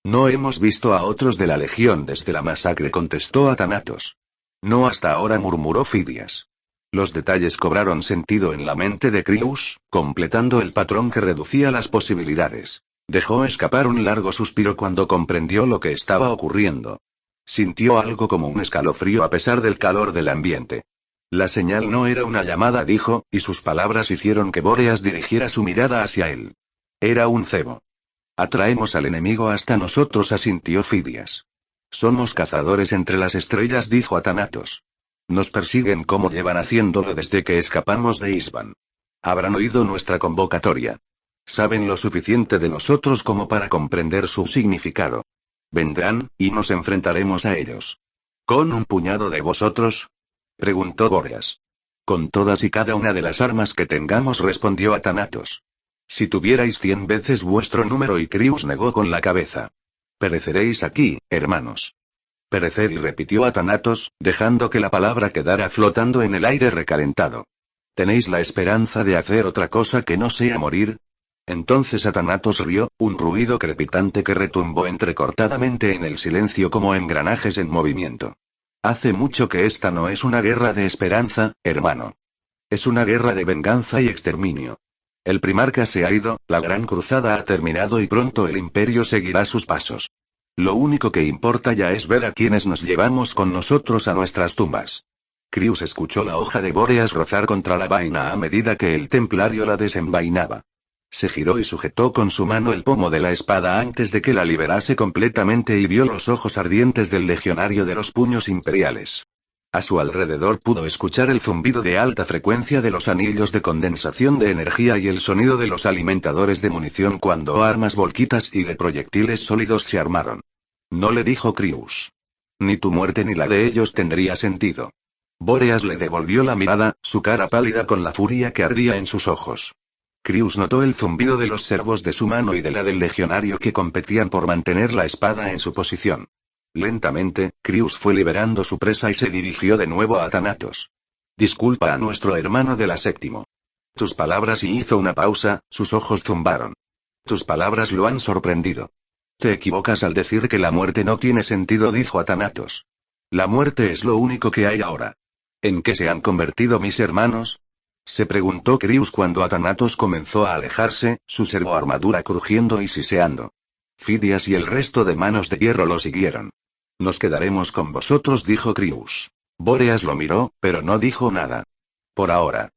No hemos visto a otros de la legión desde la masacre, contestó Athanatos. No hasta ahora, murmuró Fidias. Los detalles cobraron sentido en la mente de Krius, completando el patrón que reducía las posibilidades. Dejó escapar un largo suspiro cuando comprendió lo que estaba ocurriendo. Sintió algo como un escalofrío a pesar del calor del ambiente. La señal no era una llamada, dijo, y sus palabras hicieron que Bóreas dirigiera su mirada hacia él. Era un cebo. Atraemos al enemigo hasta nosotros, asintió Fidias. Somos cazadores entre las estrellas, dijo Athanatos. Nos persiguen como llevan haciéndolo desde que escapamos de Isban. Habrán oído nuestra convocatoria. Saben lo suficiente de nosotros como para comprender su significado. Vendrán, y nos enfrentaremos a ellos. ¿Con un puñado de vosotros? Preguntó Bóreas. Con todas y cada una de las armas que tengamos, respondió Athanatos. Si tuvierais 100 veces vuestro número, y Krius negó con la cabeza. Pereceréis aquí, hermanos. Perecer, y repitió Athanatos, dejando que la palabra quedara flotando en el aire recalentado. ¿Tenéis la esperanza de hacer otra cosa que no sea morir? Entonces Athanatos rió, un ruido crepitante que retumbó entrecortadamente en el silencio como engranajes en movimiento. Hace mucho que esta no es una guerra de esperanza, hermano. Es una guerra de venganza y exterminio. El primarca se ha ido, la gran cruzada ha terminado y pronto el imperio seguirá sus pasos. Lo único que importa ya es ver a quienes nos llevamos con nosotros a nuestras tumbas. Krius escuchó la hoja de Bóreas rozar contra la vaina a medida que el templario la desenvainaba. Se giró y sujetó con su mano el pomo de la espada antes de que la liberase completamente y vio los ojos ardientes del legionario de los puños imperiales. A su alrededor pudo escuchar el zumbido de alta frecuencia de los anillos de condensación de energía y el sonido de los alimentadores de munición cuando armas volquitas y de proyectiles sólidos se armaron. No le dijo Krius. Ni tu muerte ni la de ellos tendría sentido. Boreas le devolvió la mirada, su cara pálida con la furia que ardía en sus ojos. Krius notó el zumbido de los servos de su mano y de la del legionario que competían por mantener la espada en su posición. Lentamente, Krius fue liberando su presa y se dirigió de nuevo a Thanatos. Disculpa a nuestro hermano de la séptimo. Tus palabras, y hizo una pausa, sus ojos zumbaron. Tus palabras lo han sorprendido. Te equivocas al decir que la muerte no tiene sentido, dijo a Thanatos. La muerte es lo único que hay ahora. ¿En qué se han convertido mis hermanos? Se preguntó Krius cuando Thanatos comenzó a alejarse, su servoarmadura crujiendo y siseando. Fidias y el resto de manos de hierro lo siguieron. Nos quedaremos con vosotros, dijo Krius. Boreas lo miró, pero no dijo nada. Por ahora.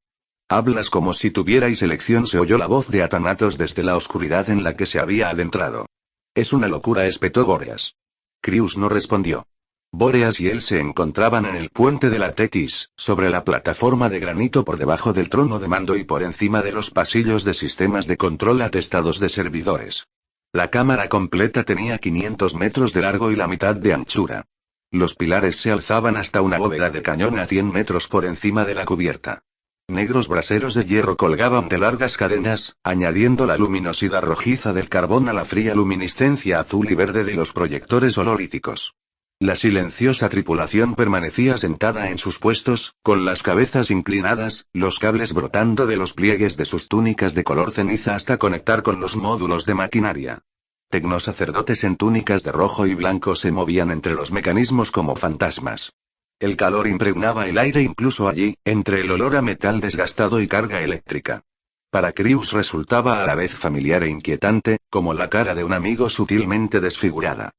Hablas como si tuvierais elección, se oyó la voz de Thanatos desde la oscuridad en la que se había adentrado. Es una locura, espetó Boreas. Krius no respondió. Boreas y él se encontraban en el puente de la Tetis, sobre la plataforma de granito por debajo del trono de mando y por encima de los pasillos de sistemas de control atestados de servidores. La cámara completa tenía 500 metros de largo y la mitad de anchura. Los pilares se alzaban hasta una bóveda de cañón a 100 metros por encima de la cubierta. Negros braseros de hierro colgaban de largas cadenas, añadiendo la luminosidad rojiza del carbón a la fría luminiscencia azul y verde de los proyectores hololíticos. La silenciosa tripulación permanecía sentada en sus puestos, con las cabezas inclinadas, los cables brotando de los pliegues de sus túnicas de color ceniza hasta conectar con los módulos de maquinaria. Tecnosacerdotes en túnicas de rojo y blanco se movían entre los mecanismos como fantasmas. El calor impregnaba el aire incluso allí, entre el olor a metal desgastado y carga eléctrica. Para Krius resultaba a la vez familiar e inquietante, como la cara de un amigo sutilmente desfigurada.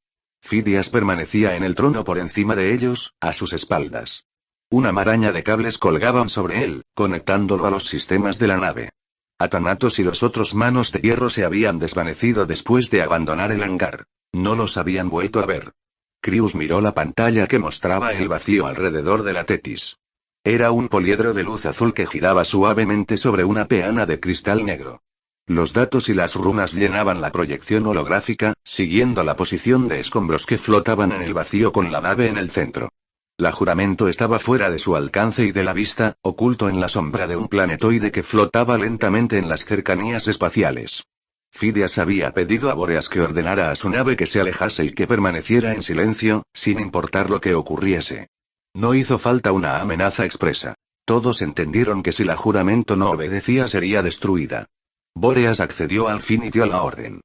Fidias permanecía en el trono por encima de ellos, a sus espaldas. Una maraña de cables colgaban sobre él, conectándolo a los sistemas de la nave. Thanatos y los otros manos de hierro se habían desvanecido después de abandonar el hangar. No los habían vuelto a ver. Krius miró la pantalla que mostraba el vacío alrededor de la Tetis. Era un poliedro de luz azul que giraba suavemente sobre una peana de cristal negro. Los datos y las runas llenaban la proyección holográfica, siguiendo la posición de escombros que flotaban en el vacío con la nave en el centro. La Juramento estaba fuera de su alcance y de la vista, oculto en la sombra de un planetoide que flotaba lentamente en las cercanías espaciales. Fidias había pedido a Boreas que ordenara a su nave que se alejase y que permaneciera en silencio, sin importar lo que ocurriese. No hizo falta una amenaza expresa. Todos entendieron que si la Juramento no obedecía sería destruida. Boreas accedió al fin y dio la orden.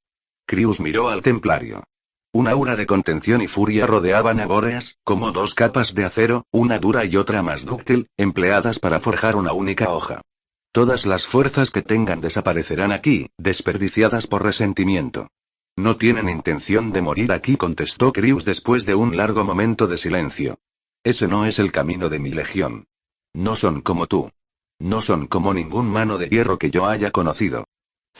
Krius miró al templario. Una aura de contención y furia rodeaban a Boreas, como dos capas de acero, una dura y otra más dúctil, empleadas para forjar una única hoja. Todas las fuerzas que tengan desaparecerán aquí, desperdiciadas por resentimiento. No tienen intención de morir aquí, contestó Krius después de un largo momento de silencio. Ese no es el camino de mi legión. No son como tú. No son como ningún mano de hierro que yo haya conocido.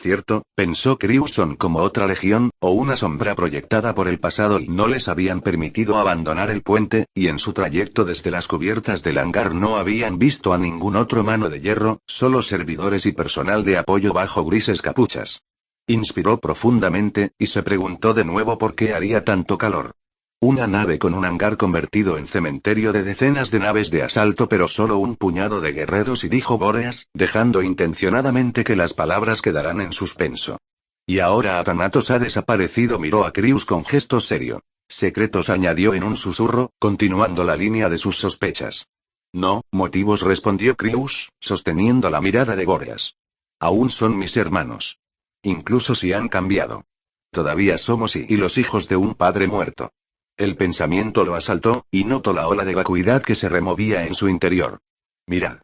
Cierto, pensó Krius, son como otra legión, o una sombra proyectada por el pasado y no les habían permitido abandonar el puente, y en su trayecto desde las cubiertas del hangar no habían visto a ningún otro mano de hierro, solo servidores y personal de apoyo bajo grises capuchas. Inspiró profundamente, y se preguntó de nuevo por qué haría tanto calor. Una nave con un hangar convertido en cementerio de decenas de naves de asalto, pero solo un puñado de guerreros, y dijo Boreas, dejando intencionadamente que las palabras quedaran en suspenso. Y ahora Thanatos ha desaparecido, miró a Krius con gesto serio. Secretos, añadió en un susurro, continuando la línea de sus sospechas. No, motivos, respondió Krius, sosteniendo la mirada de Boreas. Aún son mis hermanos. Incluso si han cambiado. Todavía somos y los hijos de un padre muerto. El pensamiento lo asaltó, y notó la ola de vacuidad que se removía en su interior. Mirad.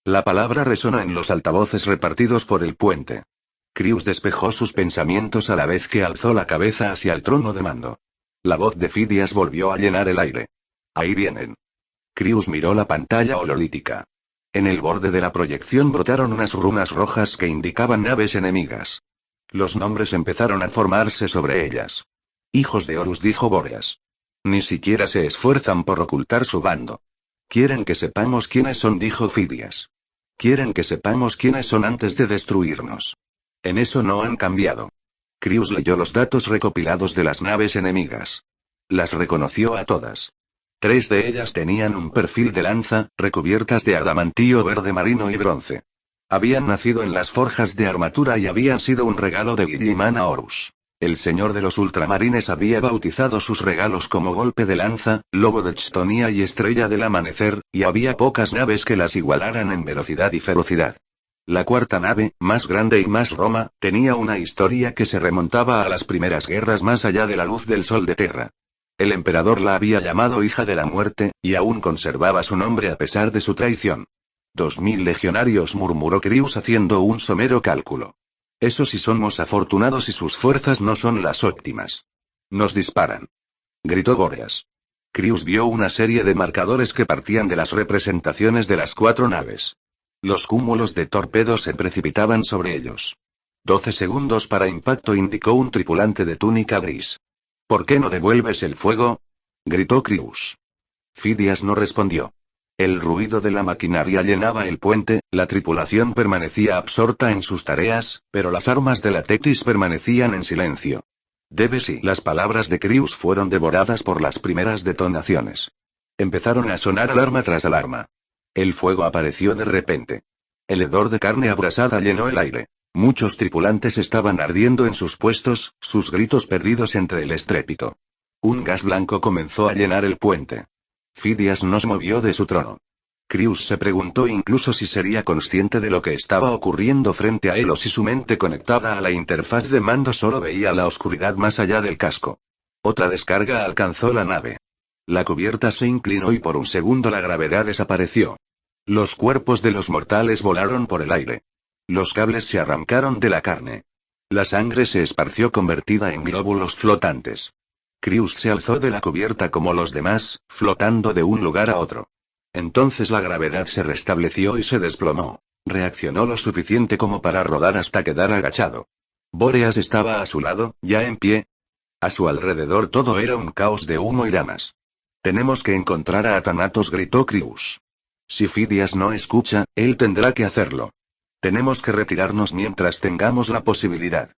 La palabra resonó en los altavoces repartidos por el puente. Krius despejó sus pensamientos a la vez que alzó la cabeza hacia el trono de mando. La voz de Fidias volvió a llenar el aire. Ahí vienen. Krius miró la pantalla hololítica. En el borde de la proyección brotaron unas runas rojas que indicaban naves enemigas. Los nombres empezaron a formarse sobre ellas. Hijos de Horus, dijo Bóreas. Ni siquiera se esfuerzan por ocultar su bando. Quieren que sepamos quiénes son, dijo Fidias. Quieren que sepamos quiénes son antes de destruirnos. En eso no han cambiado. Krius leyó los datos recopilados de las naves enemigas. Las reconoció a todas. 3 de ellas tenían un perfil de lanza, recubiertas de adamantío verde marino y bronce. Habían nacido en las forjas de armadura y habían sido un regalo de Guilliman a Horus. El señor de los ultramarines había bautizado sus regalos como Golpe de Lanza, Lobo de Chtonia y Estrella del Amanecer, y había pocas naves que las igualaran en velocidad y ferocidad. La cuarta nave, más grande y más Roma, tenía una historia que se remontaba a las primeras guerras más allá de la luz del sol de Terra. El emperador la había llamado Hija de la Muerte, y aún conservaba su nombre a pesar de su traición. 2000 legionarios, murmuró Krius haciendo un somero cálculo. Eso si somos afortunados y sus fuerzas no son las óptimas. Nos disparan. Gritó Bóreas. Krius vio una serie de marcadores que partían de las representaciones de las 4 naves. Los cúmulos de torpedos se precipitaban sobre ellos. 12 segundos para impacto, indicó un tripulante de túnica gris. ¿Por qué no devuelves el fuego?, gritó Krius. Fidias no respondió. El ruido de la maquinaria llenaba el puente, la tripulación permanecía absorta en sus tareas, pero las armas de la Tethys permanecían en silencio. Las palabras de Krius fueron devoradas por las primeras detonaciones. Empezaron a sonar alarma tras alarma. El fuego apareció de repente. El hedor de carne abrasada llenó el aire. Muchos tripulantes estaban ardiendo en sus puestos, sus gritos perdidos entre el estrépito. Un gas blanco comenzó a llenar el puente. Fidias no se movió de su trono. Krius se preguntó incluso si sería consciente de lo que estaba ocurriendo frente a él o si su mente conectada a la interfaz de mando solo veía la oscuridad más allá del casco. Otra descarga alcanzó la nave. La cubierta se inclinó y por un segundo la gravedad desapareció. Los cuerpos de los mortales volaron por el aire. Los cables se arrancaron de la carne. La sangre se esparció convertida en glóbulos flotantes. Krius se alzó de la cubierta como los demás, flotando de un lugar a otro. Entonces la gravedad se restableció y se desplomó. Reaccionó lo suficiente como para rodar hasta quedar agachado. Bóreas estaba a su lado, ya en pie. A su alrededor todo era un caos de humo y llamas. Tenemos que encontrar a Athanatos, gritó Krius. Si Fidias no escucha, él tendrá que hacerlo. Tenemos que retirarnos mientras tengamos la posibilidad.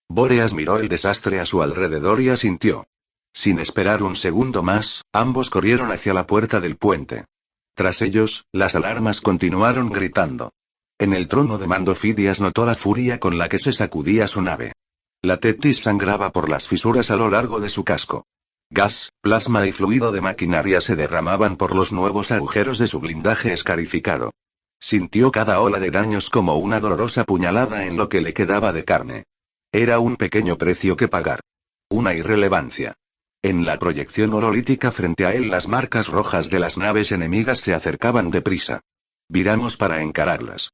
Bóreas miró el desastre a su alrededor y asintió. Sin esperar un segundo más, ambos corrieron hacia la puerta del puente. Tras ellos, las alarmas continuaron gritando. En el trono de mando Fidias notó la furia con la que se sacudía su nave. La Tethys sangraba por las fisuras a lo largo de su casco. Gas, plasma y fluido de maquinaria se derramaban por los nuevos agujeros de su blindaje escarificado. Sintió cada ola de daños como una dolorosa puñalada en lo que le quedaba de carne. Era un pequeño precio que pagar. Una irrelevancia. En la proyección horolítica frente a él las marcas rojas de las naves enemigas se acercaban deprisa. Viramos para encararlas.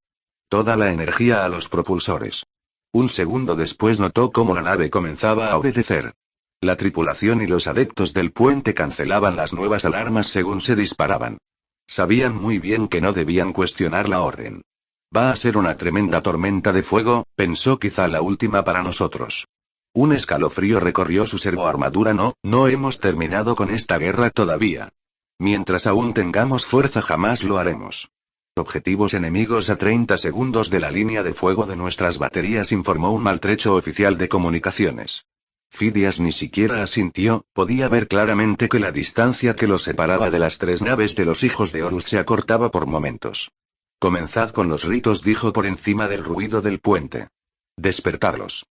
Toda la energía a los propulsores. Un segundo después notó cómo la nave comenzaba a obedecer. La tripulación y los adeptos del puente cancelaban las nuevas alarmas según se disparaban. Sabían muy bien que no debían cuestionar la orden. Va a ser una tremenda tormenta de fuego, pensó, quizá la última para nosotros. Un escalofrío recorrió su servoarmadura. No hemos terminado con esta guerra todavía. Mientras aún tengamos fuerza jamás lo haremos. Objetivos enemigos a 30 segundos de la línea de fuego de nuestras baterías, informó un maltrecho oficial de comunicaciones. Fidias ni siquiera asintió, podía ver claramente que la distancia que los separaba de las 3 naves de los hijos de Horus se acortaba por momentos. Comenzad con los ritos, dijo por encima del ruido del puente. Despertarlos.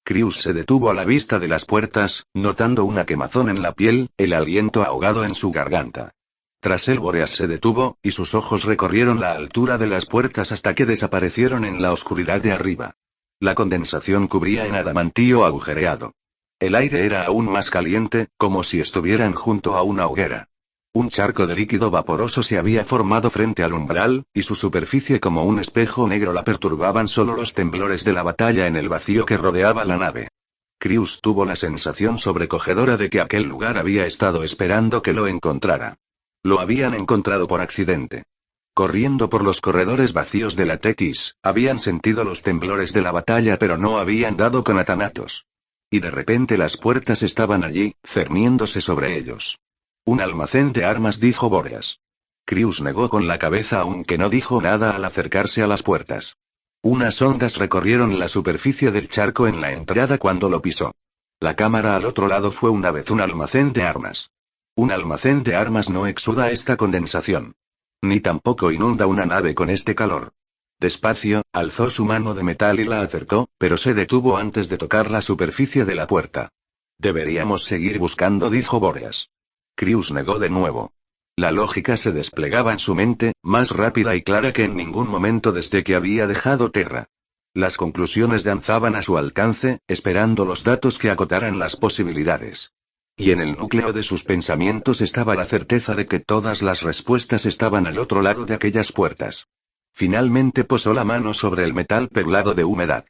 Krius se detuvo a la vista de las puertas, notando una quemazón en la piel, el aliento ahogado en su garganta. Tras él Bóreas se detuvo, y sus ojos recorrieron la altura de las puertas hasta que desaparecieron en la oscuridad de arriba. La condensación cubría en adamantío agujereado. El aire era aún más caliente, como si estuvieran junto a una hoguera. Un charco de líquido vaporoso se había formado frente al umbral, y su superficie como un espejo negro la perturbaban solo los temblores de la batalla en el vacío que rodeaba la nave. Krius tuvo la sensación sobrecogedora de que aquel lugar había estado esperando que lo encontrara. Lo habían encontrado por accidente. Corriendo por los corredores vacíos de la Tetis, habían sentido los temblores de la batalla pero no habían dado con Athanatos. Y de repente las puertas estaban allí, cerniéndose sobre ellos. Un almacén de armas, dijo Bóreas. Krius negó con la cabeza aunque no dijo nada al acercarse a las puertas. Unas ondas recorrieron la superficie del charco en la entrada cuando lo pisó. La cámara al otro lado fue una vez un almacén de armas. Un almacén de armas no exuda esta condensación. Ni tampoco inunda una nave con este calor. Despacio, alzó su mano de metal y la acercó, pero se detuvo antes de tocar la superficie de la puerta. Deberíamos seguir buscando, dijo Bóreas. Krius negó de nuevo. La lógica se desplegaba en su mente, más rápida y clara que en ningún momento desde que había dejado Terra. Las conclusiones danzaban a su alcance, esperando los datos que acotaran las posibilidades. Y en el núcleo de sus pensamientos estaba la certeza de que todas las respuestas estaban al otro lado de aquellas puertas. Finalmente posó la mano sobre el metal perlado de humedad.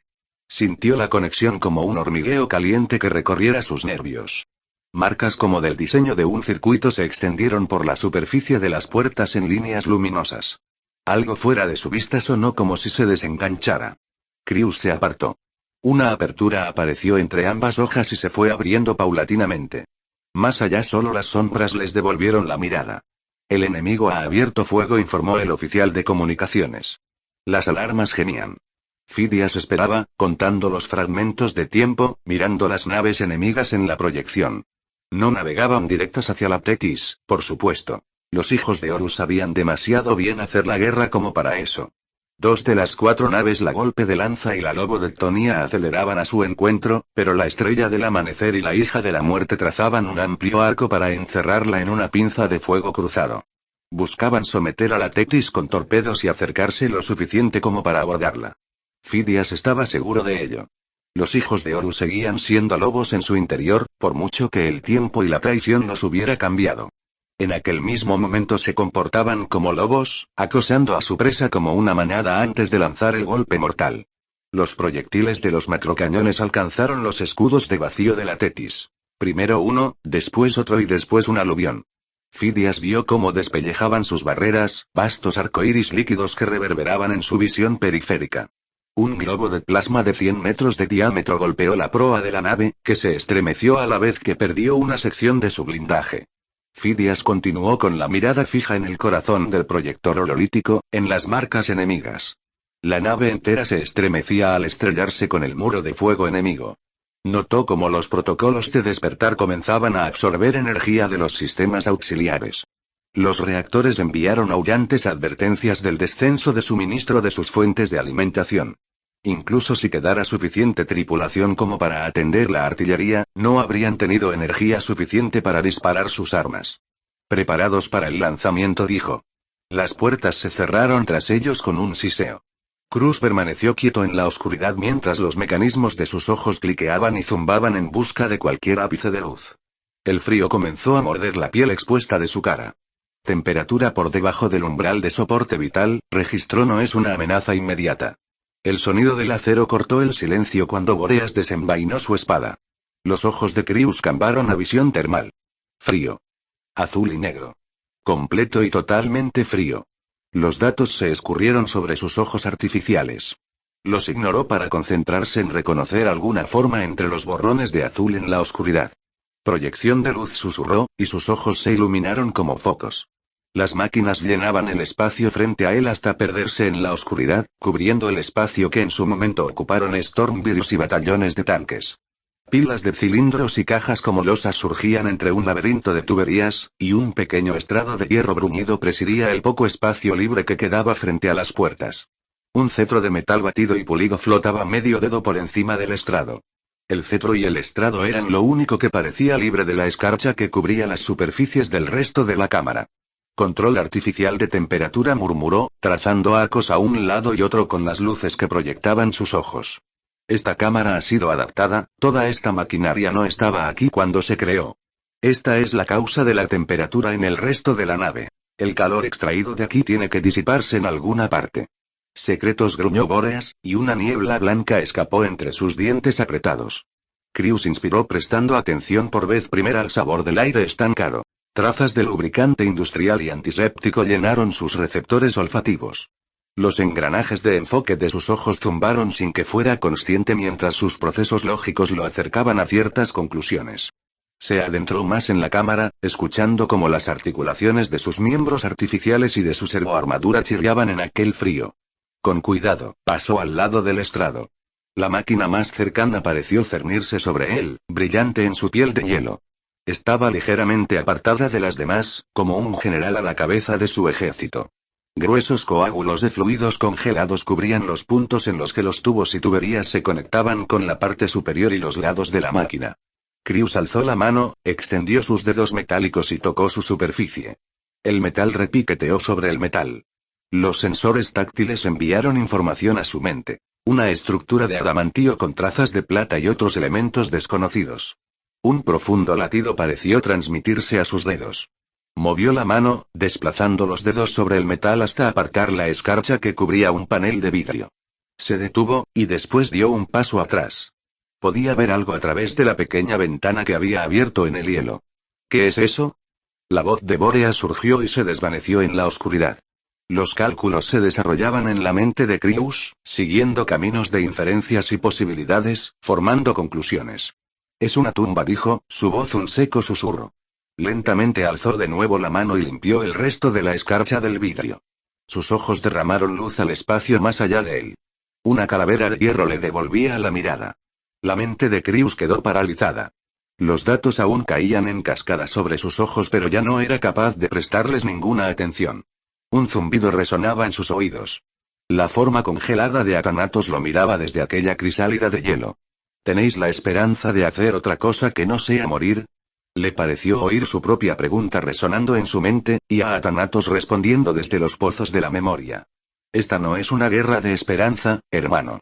Sintió la conexión como un hormigueo caliente que recorriera sus nervios. Marcas como del diseño de un circuito se extendieron por la superficie de las puertas en líneas luminosas. Algo fuera de su vista sonó como si se desenganchara. Krius se apartó. Una apertura apareció entre ambas hojas y se fue abriendo paulatinamente. Más allá solo las sombras les devolvieron la mirada. El enemigo ha abierto fuego, informó el oficial de comunicaciones. Las alarmas gemían. Fidias esperaba, contando los fragmentos de tiempo, mirando las naves enemigas en la proyección. No navegaban directas hacia la Tetis, por supuesto. Los hijos de Horus sabían demasiado bien hacer la guerra como para eso. 2 de las 4 naves, la Golpe de Lanza y la Lobo de Ctonia, aceleraban a su encuentro, pero la Estrella del Amanecer y la Hija de la Muerte trazaban un amplio arco para encerrarla en una pinza de fuego cruzado. Buscaban someter a la Tetis con torpedos y acercarse lo suficiente como para abordarla. Fidias estaba seguro de ello. Los hijos de Horus seguían siendo lobos en su interior, por mucho que el tiempo y la traición los hubiera cambiado. En aquel mismo momento se comportaban como lobos, acosando a su presa como una manada antes de lanzar el golpe mortal. Los proyectiles de los macrocañones alcanzaron los escudos de vacío de la Tetis. Primero uno, después otro y después un aluvión. Fidias vio cómo despellejaban sus barreras, vastos arcoíris líquidos que reverberaban en su visión periférica. Un globo de plasma de 100 metros de diámetro golpeó la proa de la nave, que se estremeció a la vez que perdió una sección de su blindaje. Fidias continuó con la mirada fija en el corazón del proyector hololítico, en las marcas enemigas. La nave entera se estremecía al estrellarse con el muro de fuego enemigo. Notó cómo los protocolos de despertar comenzaban a absorber energía de los sistemas auxiliares. Los reactores enviaron aullantes advertencias del descenso de suministro de sus fuentes de alimentación. Incluso si quedara suficiente tripulación como para atender la artillería, no habrían tenido energía suficiente para disparar sus armas. Preparados para el lanzamiento, dijo. Las puertas se cerraron tras ellos con un siseo. Cruz permaneció quieto en la oscuridad mientras los mecanismos de sus ojos cliqueaban y zumbaban en busca de cualquier ápice de luz. El frío comenzó a morder la piel expuesta de su cara. Temperatura por debajo del umbral de soporte vital, registró, no es una amenaza inmediata. El sonido del acero cortó el silencio cuando Bóreas desenvainó su espada. Los ojos de Krius cambiaron a visión termal. Frío. Azul y negro. Completo y totalmente frío. Los datos se escurrieron sobre sus ojos artificiales. Los ignoró para concentrarse en reconocer alguna forma entre los borrones de azul en la oscuridad. Proyección de luz, susurró, y sus ojos se iluminaron como focos. Las máquinas llenaban el espacio frente a él hasta perderse en la oscuridad, cubriendo el espacio que en su momento ocuparon Stormvirus y batallones de tanques. Pilas de cilindros y cajas como losas surgían entre un laberinto de tuberías, y un pequeño estrado de hierro bruñido presidía el poco espacio libre que quedaba frente a las puertas. Un cetro de metal batido y pulido flotaba medio dedo por encima del estrado. El cetro y el estrado eran lo único que parecía libre de la escarcha que cubría las superficies del resto de la cámara. Control artificial de temperatura, murmuró, trazando arcos a un lado y otro con las luces que proyectaban sus ojos. Esta cámara ha sido adaptada, toda esta maquinaria no estaba aquí cuando se creó. Esta es la causa de la temperatura en el resto de la nave. El calor extraído de aquí tiene que disiparse en alguna parte. Secretos, gruñó Bóreas, y una niebla blanca escapó entre sus dientes apretados. Krius inspiró prestando atención por vez primera al sabor del aire estancado. Trazas de lubricante industrial y antiséptico llenaron sus receptores olfativos. Los engranajes de enfoque de sus ojos zumbaron sin que fuera consciente mientras sus procesos lógicos lo acercaban a ciertas conclusiones. Se adentró más en la cámara, escuchando cómo las articulaciones de sus miembros artificiales y de su servoarmadura chirriaban en aquel frío. Con cuidado, pasó al lado del estrado. La máquina más cercana pareció cernirse sobre él, brillante en su piel de hielo. Estaba ligeramente apartada de las demás, como un general a la cabeza de su ejército. Gruesos coágulos de fluidos congelados cubrían los puntos en los que los tubos y tuberías se conectaban con la parte superior y los lados de la máquina. Krius alzó la mano, extendió sus dedos metálicos y tocó su superficie. El metal repiqueteó sobre el metal. Los sensores táctiles enviaron información a su mente. Una estructura de adamantío con trazas de plata y otros elementos desconocidos. Un profundo latido pareció transmitirse a sus dedos. Movió la mano, desplazando los dedos sobre el metal hasta apartar la escarcha que cubría un panel de vidrio. Se detuvo, y después dio un paso atrás. Podía ver algo a través de la pequeña ventana que había abierto en el hielo. ¿Qué es eso? La voz de Boreas surgió y se desvaneció en la oscuridad. Los cálculos se desarrollaban en la mente de Krius, siguiendo caminos de inferencias y posibilidades, formando conclusiones. Es una tumba, dijo, su voz un seco susurro. Lentamente alzó de nuevo la mano y limpió el resto de la escarcha del vidrio. Sus ojos derramaron luz al espacio más allá de él. Una calavera de hierro le devolvía la mirada. La mente de Krius quedó paralizada. Los datos aún caían en cascada sobre sus ojos, pero ya no era capaz de prestarles ninguna atención. Un zumbido resonaba en sus oídos. La forma congelada de Athanatos lo miraba desde aquella crisálida de hielo. ¿Tenéis la esperanza de hacer otra cosa que no sea morir? Le pareció oír su propia pregunta resonando en su mente, y a Athanatos respondiendo desde los pozos de la memoria. Esta no es una guerra de esperanza, hermano.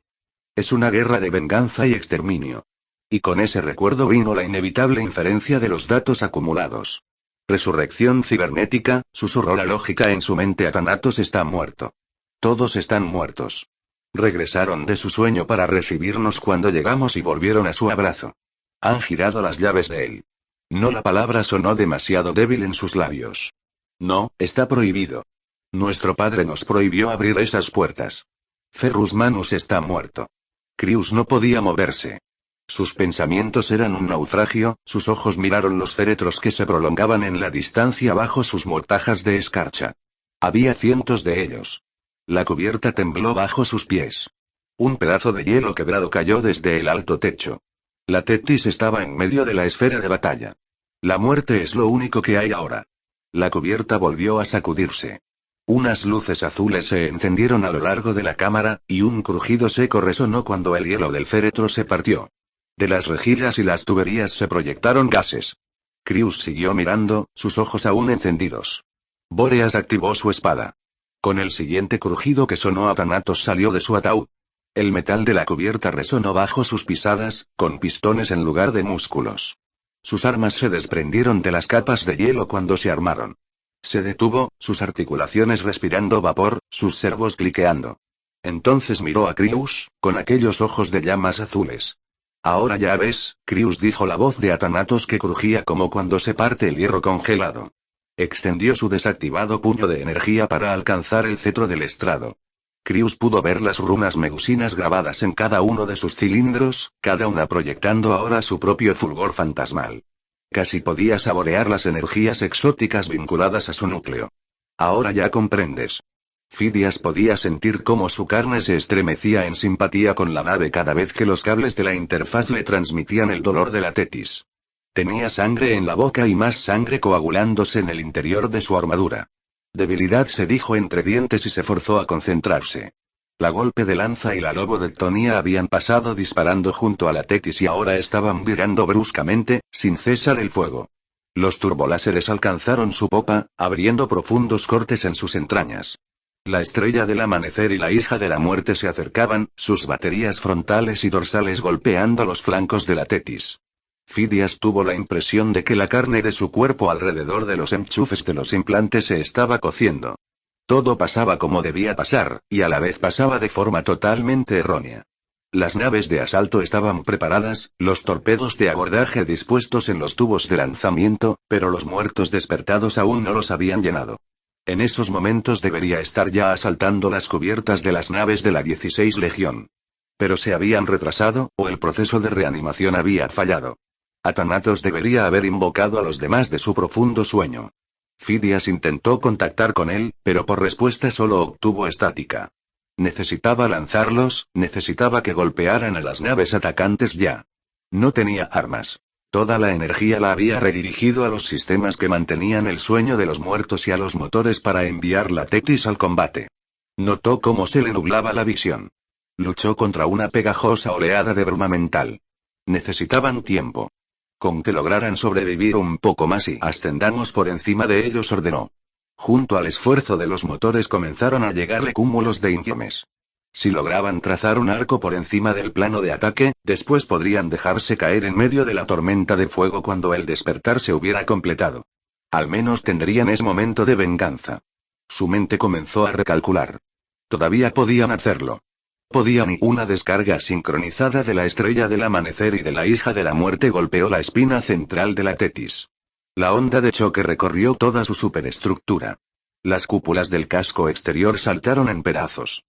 Es una guerra de venganza y exterminio. Y con ese recuerdo vino la inevitable inferencia de los datos acumulados. Resurrección cibernética, susurró la lógica en su mente. Athanatos está muerto. Todos están muertos. Regresaron de su sueño para recibirnos cuando llegamos y volvieron a su abrazo. Han girado las llaves de él. No, la palabra sonó demasiado débil en sus labios. No, está prohibido. Nuestro padre nos prohibió abrir esas puertas. Ferrus Manus está muerto. Krius no podía moverse. Sus pensamientos eran un naufragio, sus ojos miraron los féretros que se prolongaban en la distancia bajo sus mortajas de escarcha. Había cientos de ellos. La cubierta tembló bajo sus pies. Un pedazo de hielo quebrado cayó desde el alto techo. La Tetis estaba en medio de la esfera de batalla. La muerte es lo único que hay ahora. La cubierta volvió a sacudirse. Unas luces azules se encendieron a lo largo de la cámara, y un crujido seco resonó cuando el hielo del féretro se partió. De las rejillas y las tuberías se proyectaron gases. Krius siguió mirando, sus ojos aún encendidos. Boreas activó su espada. Con el siguiente crujido que sonó, Athanatos salió de su ataúd. El metal de la cubierta resonó bajo sus pisadas, con pistones en lugar de músculos. Sus armas se desprendieron de las capas de hielo cuando se armaron. Se detuvo, sus articulaciones respirando vapor, sus servos cliqueando. Entonces miró a Krius, con aquellos ojos de llamas azules. Ahora ya ves, Krius, dijo la voz de Athanatos que crujía como cuando se parte el hierro congelado. Extendió su desactivado puño de energía para alcanzar el cetro del estrado. Krius pudo ver las runas megusinas grabadas en cada uno de sus cilindros, cada una proyectando ahora su propio fulgor fantasmal. Casi podía saborear las energías exóticas vinculadas a su núcleo. Ahora ya comprendes. Fidias podía sentir cómo su carne se estremecía en simpatía con la nave cada vez que los cables de la interfaz le transmitían el dolor de la Tetis. Tenía sangre en la boca y más sangre coagulándose en el interior de su armadura. Debilidad, se dijo entre dientes y se forzó a concentrarse. La golpe de lanza y la lobodectonía habían pasado disparando junto a la Tetis y ahora estaban virando bruscamente, sin cesar el fuego. Los turboláseres alcanzaron su popa, abriendo profundos cortes en sus entrañas. La estrella del amanecer y la hija de la muerte se acercaban, sus baterías frontales y dorsales golpeando los flancos de la Tetis. Fidias tuvo la impresión de que la carne de su cuerpo alrededor de los enchufes de los implantes se estaba cociendo. Todo pasaba como debía pasar, y a la vez pasaba de forma totalmente errónea. Las naves de asalto estaban preparadas, los torpedos de abordaje dispuestos en los tubos de lanzamiento, pero los muertos despertados aún no los habían llenado. En esos momentos debería estar ya asaltando las cubiertas de las naves de la 16 Legión. Pero se habían retrasado, o el proceso de reanimación había fallado. Athanatos debería haber invocado a los demás de su profundo sueño. Fidias intentó contactar con él, pero por respuesta solo obtuvo estática. Necesitaba lanzarlos, necesitaba que golpearan a las naves atacantes ya. No tenía armas. Toda la energía la había redirigido a los sistemas que mantenían el sueño de los muertos y a los motores para enviar la Tetis al combate. Notó cómo se le nublaba la visión. Luchó contra una pegajosa oleada de bruma mental. Necesitaban tiempo. Con que lograran sobrevivir un poco más y ascendamos por encima de ellos, ordenó. Junto al esfuerzo de los motores comenzaron a llegarle cúmulos de informes. Si lograban trazar un arco por encima del plano de ataque, después podrían dejarse caer en medio de la tormenta de fuego cuando el despertar se hubiera completado. Al menos tendrían ese momento de venganza. Su mente comenzó a recalcular. Todavía podían hacerlo. Podían, y una descarga sincronizada de la estrella del amanecer y de la hija de la muerte golpeó la espina central de la Tetis. La onda de choque recorrió toda su superestructura. Las cúpulas del casco exterior saltaron en pedazos.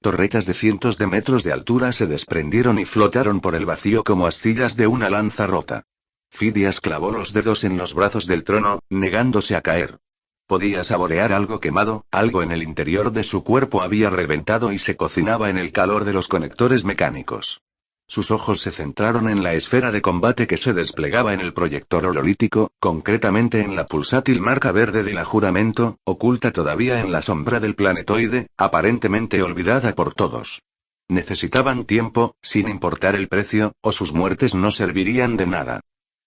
Torretas de cientos de metros de altura se desprendieron y flotaron por el vacío como astillas de una lanza rota. Fidias clavó los dedos en los brazos del trono, negándose a caer. Podía saborear algo quemado, algo en el interior de su cuerpo había reventado y se cocinaba en el calor de los conectores mecánicos. Sus ojos se centraron en la esfera de combate que se desplegaba en el proyector hololítico, concretamente en la pulsátil marca verde de la Juramento, oculta todavía en la sombra del planetoide, aparentemente olvidada por todos. Necesitaban tiempo, sin importar el precio, o sus muertes no servirían de nada.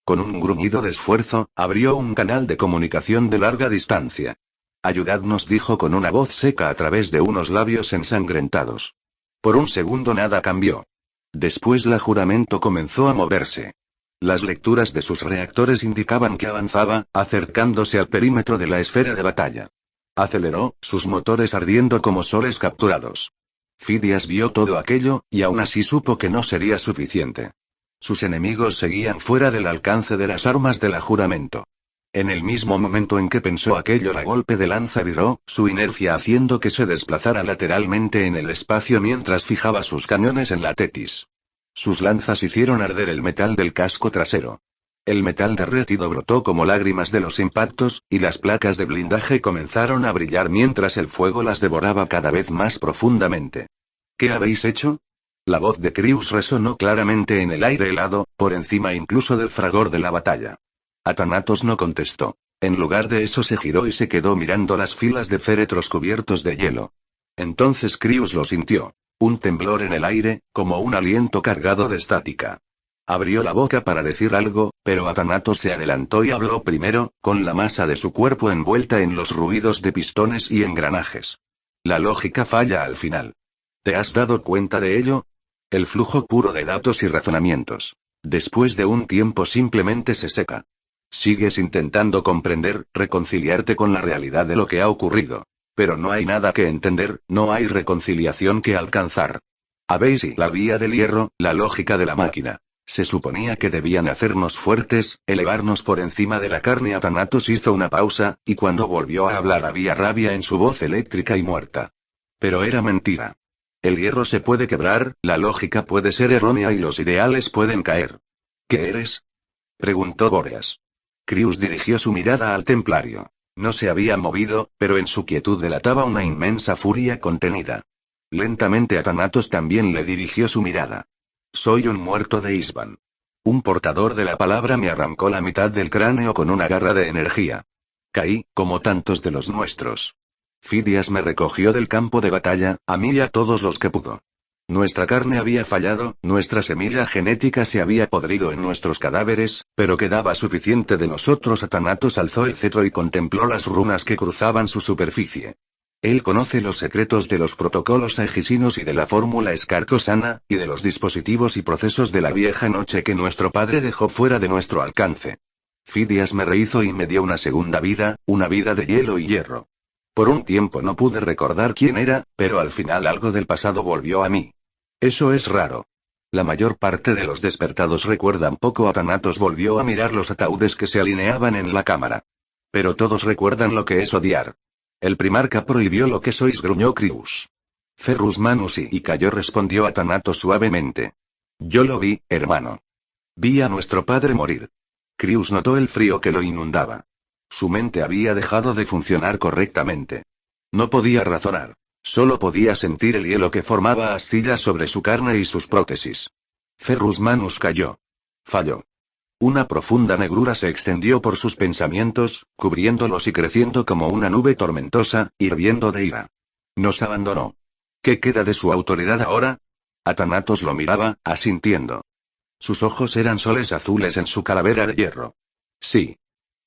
Con un gruñido de esfuerzo, abrió un canal de comunicación de larga distancia. Ayudadnos, dijo con una voz seca a través de unos labios ensangrentados. Por un segundo nada cambió. Después la Juramento comenzó a moverse. Las lecturas de sus reactores indicaban que avanzaba, acercándose al perímetro de la esfera de batalla. Aceleró, sus motores ardiendo como soles capturados. Fidias vio todo aquello, y aún así supo que no sería suficiente. Sus enemigos seguían fuera del alcance de las armas de la Juramento. En el mismo momento en que pensó aquello, la golpe de lanza viró, su inercia haciendo que se desplazara lateralmente en el espacio mientras fijaba sus cañones en la Tetis. Sus lanzas hicieron arder el metal del casco trasero. El metal derretido brotó como lágrimas de los impactos, y las placas de blindaje comenzaron a brillar mientras el fuego las devoraba cada vez más profundamente. ¿Qué habéis hecho? La voz de Krius resonó claramente en el aire helado, por encima incluso del fragor de la batalla. Athanatos no contestó. En lugar de eso se giró y se quedó mirando las filas de féretros cubiertos de hielo. Entonces Krius lo sintió. Un temblor en el aire, como un aliento cargado de estática. Abrió la boca para decir algo, pero Athanatos se adelantó y habló primero, con la masa de su cuerpo envuelta en los ruidos de pistones y engranajes. La lógica falla al final. ¿Te has dado cuenta de ello? El flujo puro de datos y razonamientos. Después de un tiempo simplemente se seca. Sigues intentando comprender, reconciliarte con la realidad de lo que ha ocurrido. Pero no hay nada que entender, no hay reconciliación que alcanzar. Habéis y la vía del hierro, la lógica de la máquina. Se suponía que debían hacernos fuertes, elevarnos por encima de la carne. Athanatos hizo una pausa, y cuando volvió a hablar había rabia en su voz eléctrica y muerta. Pero era mentira. El hierro se puede quebrar, la lógica puede ser errónea y los ideales pueden caer. ¿Qué eres? Preguntó Boreas. Krius dirigió su mirada al templario. No se había movido, pero en su quietud delataba una inmensa furia contenida. Lentamente Athanatos también le dirigió su mirada. Soy un muerto de Isban. Un portador de la palabra me arrancó la mitad del cráneo con una garra de energía. Caí, como tantos de los nuestros. Fidias me recogió del campo de batalla, a mí y a todos los que pudo. Nuestra carne había fallado, nuestra semilla genética se había podrido en nuestros cadáveres, pero quedaba suficiente de nosotros. Athanatos alzó el cetro y contempló las runas que cruzaban su superficie. Él conoce los secretos de los protocolos egisinos y de la fórmula Escarcosana, y de los dispositivos y procesos de la vieja noche que nuestro padre dejó fuera de nuestro alcance. Fidias me rehizo y me dio una segunda vida, una vida de hielo y hierro. Por un tiempo no pude recordar quién era, pero al final algo del pasado volvió a mí. Eso es raro. La mayor parte de los despertados recuerdan poco a Thanatos volvió a mirar los ataúdes que se alineaban en la cámara. Pero todos recuerdan lo que es odiar. El primarca prohibió lo que sois, gruñó Crius. Ferrus Manus y cayó, respondió a Thanatos suavemente. Yo lo vi, hermano. Vi a nuestro padre morir. Crius notó el frío que lo inundaba. Su mente había dejado de funcionar correctamente. No podía razonar. Solo podía sentir el hielo que formaba astillas sobre su carne y sus prótesis. Ferrus Manus cayó. Falló. Una profunda negrura se extendió por sus pensamientos, cubriéndolos y creciendo como una nube tormentosa, hirviendo de ira. Nos abandonó. ¿Qué queda de su autoridad ahora? Thanatos lo miraba, asintiendo. Sus ojos eran soles azules en su calavera de hierro. Sí.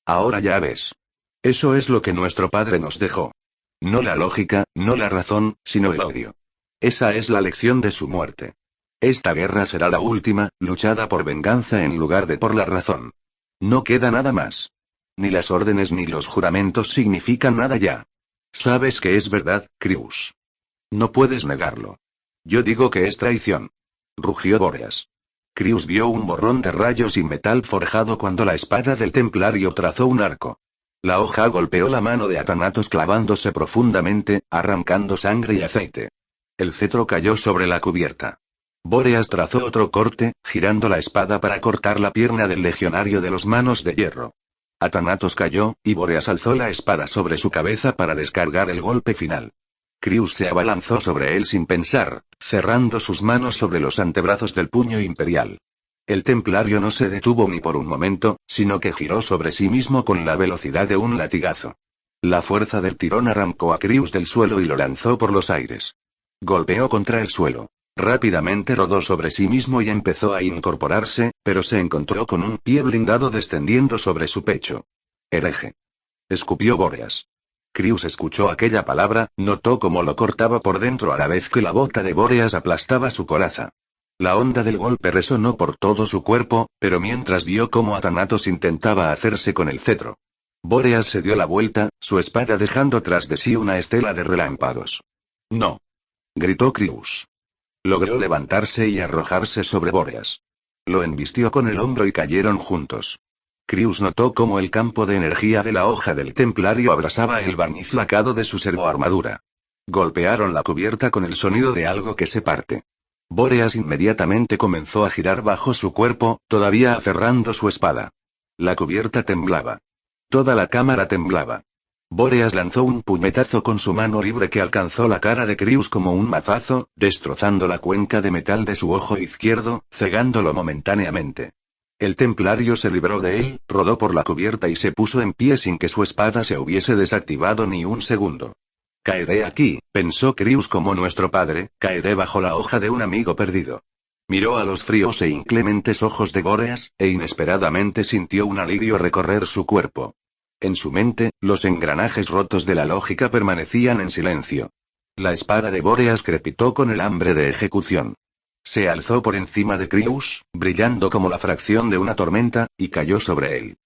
Ahora ya ves. Eso es lo que nuestro padre nos dejó. No la lógica, no la razón, sino el odio. Esa es la lección de su muerte. Esta guerra será la última, luchada por venganza en lugar de por la razón. No queda nada más. Ni las órdenes ni los juramentos significan nada ya. Sabes que es verdad, Crius. No puedes negarlo. Yo digo que es traición. Rugió Bóreas. Crius vio un borrón de rayos y metal forjado cuando la espada del templario trazó un arco. La hoja golpeó la mano de Thanatos clavándose profundamente, arrancando sangre y aceite. El cetro cayó sobre la cubierta. Bóreas trazó otro corte, girando la espada para cortar la pierna del legionario de los manos de hierro. Thanatos cayó, y Bóreas alzó la espada sobre su cabeza para descargar el golpe final. Crius se abalanzó sobre él sin pensar, cerrando sus manos sobre los antebrazos del puño imperial. El templario no se detuvo ni por un momento, sino que giró sobre sí mismo con la velocidad de un latigazo. La fuerza del tirón arrancó a Crius del suelo y lo lanzó por los aires. Golpeó contra el suelo. Rápidamente rodó sobre sí mismo y empezó a incorporarse, pero se encontró con un pie blindado descendiendo sobre su pecho. Hereje. Escupió Bóreas. Crius escuchó aquella palabra, notó cómo lo cortaba por dentro a la vez que la bota de Bóreas aplastaba su coraza. La onda del golpe resonó por todo su cuerpo, pero mientras vio cómo Thanatos intentaba hacerse con el cetro. Bóreas se dio la vuelta, su espada dejando tras de sí una estela de relámpagos. No. Gritó Crius. Logró levantarse y arrojarse sobre Bóreas. Lo embistió con el hombro y cayeron juntos. Crius notó cómo el campo de energía de la hoja del templario abrasaba el barniz lacado de su servoarmadura. Golpearon la cubierta con el sonido de algo que se parte. Bóreas inmediatamente comenzó a girar bajo su cuerpo, todavía aferrando su espada. La cubierta temblaba. Toda la cámara temblaba. Bóreas lanzó un puñetazo con su mano libre que alcanzó la cara de Crius como un mazazo, destrozando la cuenca de metal de su ojo izquierdo, cegándolo momentáneamente. El templario se libró de él, rodó por la cubierta y se puso en pie sin que su espada se hubiese desactivado ni un segundo. Caeré aquí, pensó Crius como nuestro padre, caeré bajo la hoja de un amigo perdido. Miró a los fríos e inclementes ojos de Bóreas, e inesperadamente sintió un alivio recorrer su cuerpo. En su mente, los engranajes rotos de la lógica permanecían en silencio. La espada de Bóreas crepitó con el hambre de ejecución. Se alzó por encima de Crius, brillando como la fracción de una tormenta, y cayó sobre él.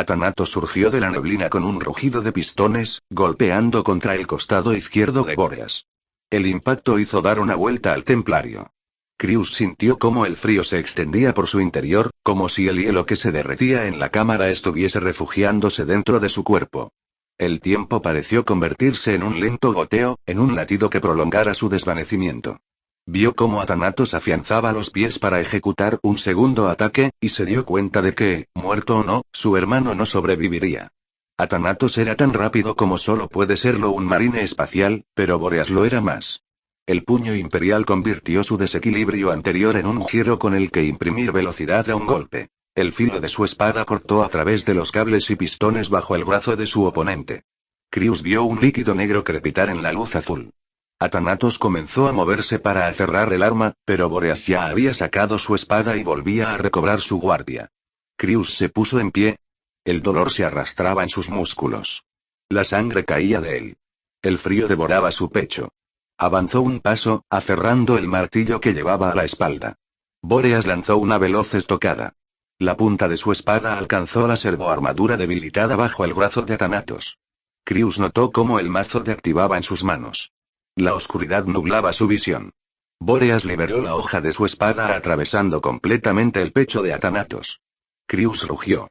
Thanatos surgió de la neblina con un rugido de pistones, golpeando contra el costado izquierdo de Bóreas. El impacto hizo dar una vuelta al templario. Crius sintió cómo el frío se extendía por su interior, como si el hielo que se derretía en la cámara estuviese refugiándose dentro de su cuerpo. El tiempo pareció convertirse en un lento goteo, en un latido que prolongara su desvanecimiento. Vio cómo Thanatos afianzaba los pies para ejecutar un segundo ataque, y se dio cuenta de que, muerto o no, su hermano no sobreviviría. Thanatos era tan rápido como solo puede serlo un marine espacial, pero Bóreas lo era más. El puño imperial convirtió su desequilibrio anterior en un giro con el que imprimir velocidad a un golpe. El filo de su espada cortó a través de los cables y pistones bajo el brazo de su oponente. Crius vio un líquido negro crepitar en la luz azul. Thanatos comenzó a moverse para aferrar el arma, pero Bóreas ya había sacado su espada y volvía a recobrar su guardia. Crius se puso en pie. El dolor se arrastraba en sus músculos. La sangre caía de él. El frío devoraba su pecho. Avanzó un paso, aferrando el martillo que llevaba a la espalda. Bóreas lanzó una veloz estocada. La punta de su espada alcanzó la servoarmadura debilitada bajo el brazo de Thanatos. Crius notó cómo el mazo de activaba en sus manos. La oscuridad nublaba su visión. Bóreas liberó la hoja de su espada atravesando completamente el pecho de Athanatos. Crius rugió.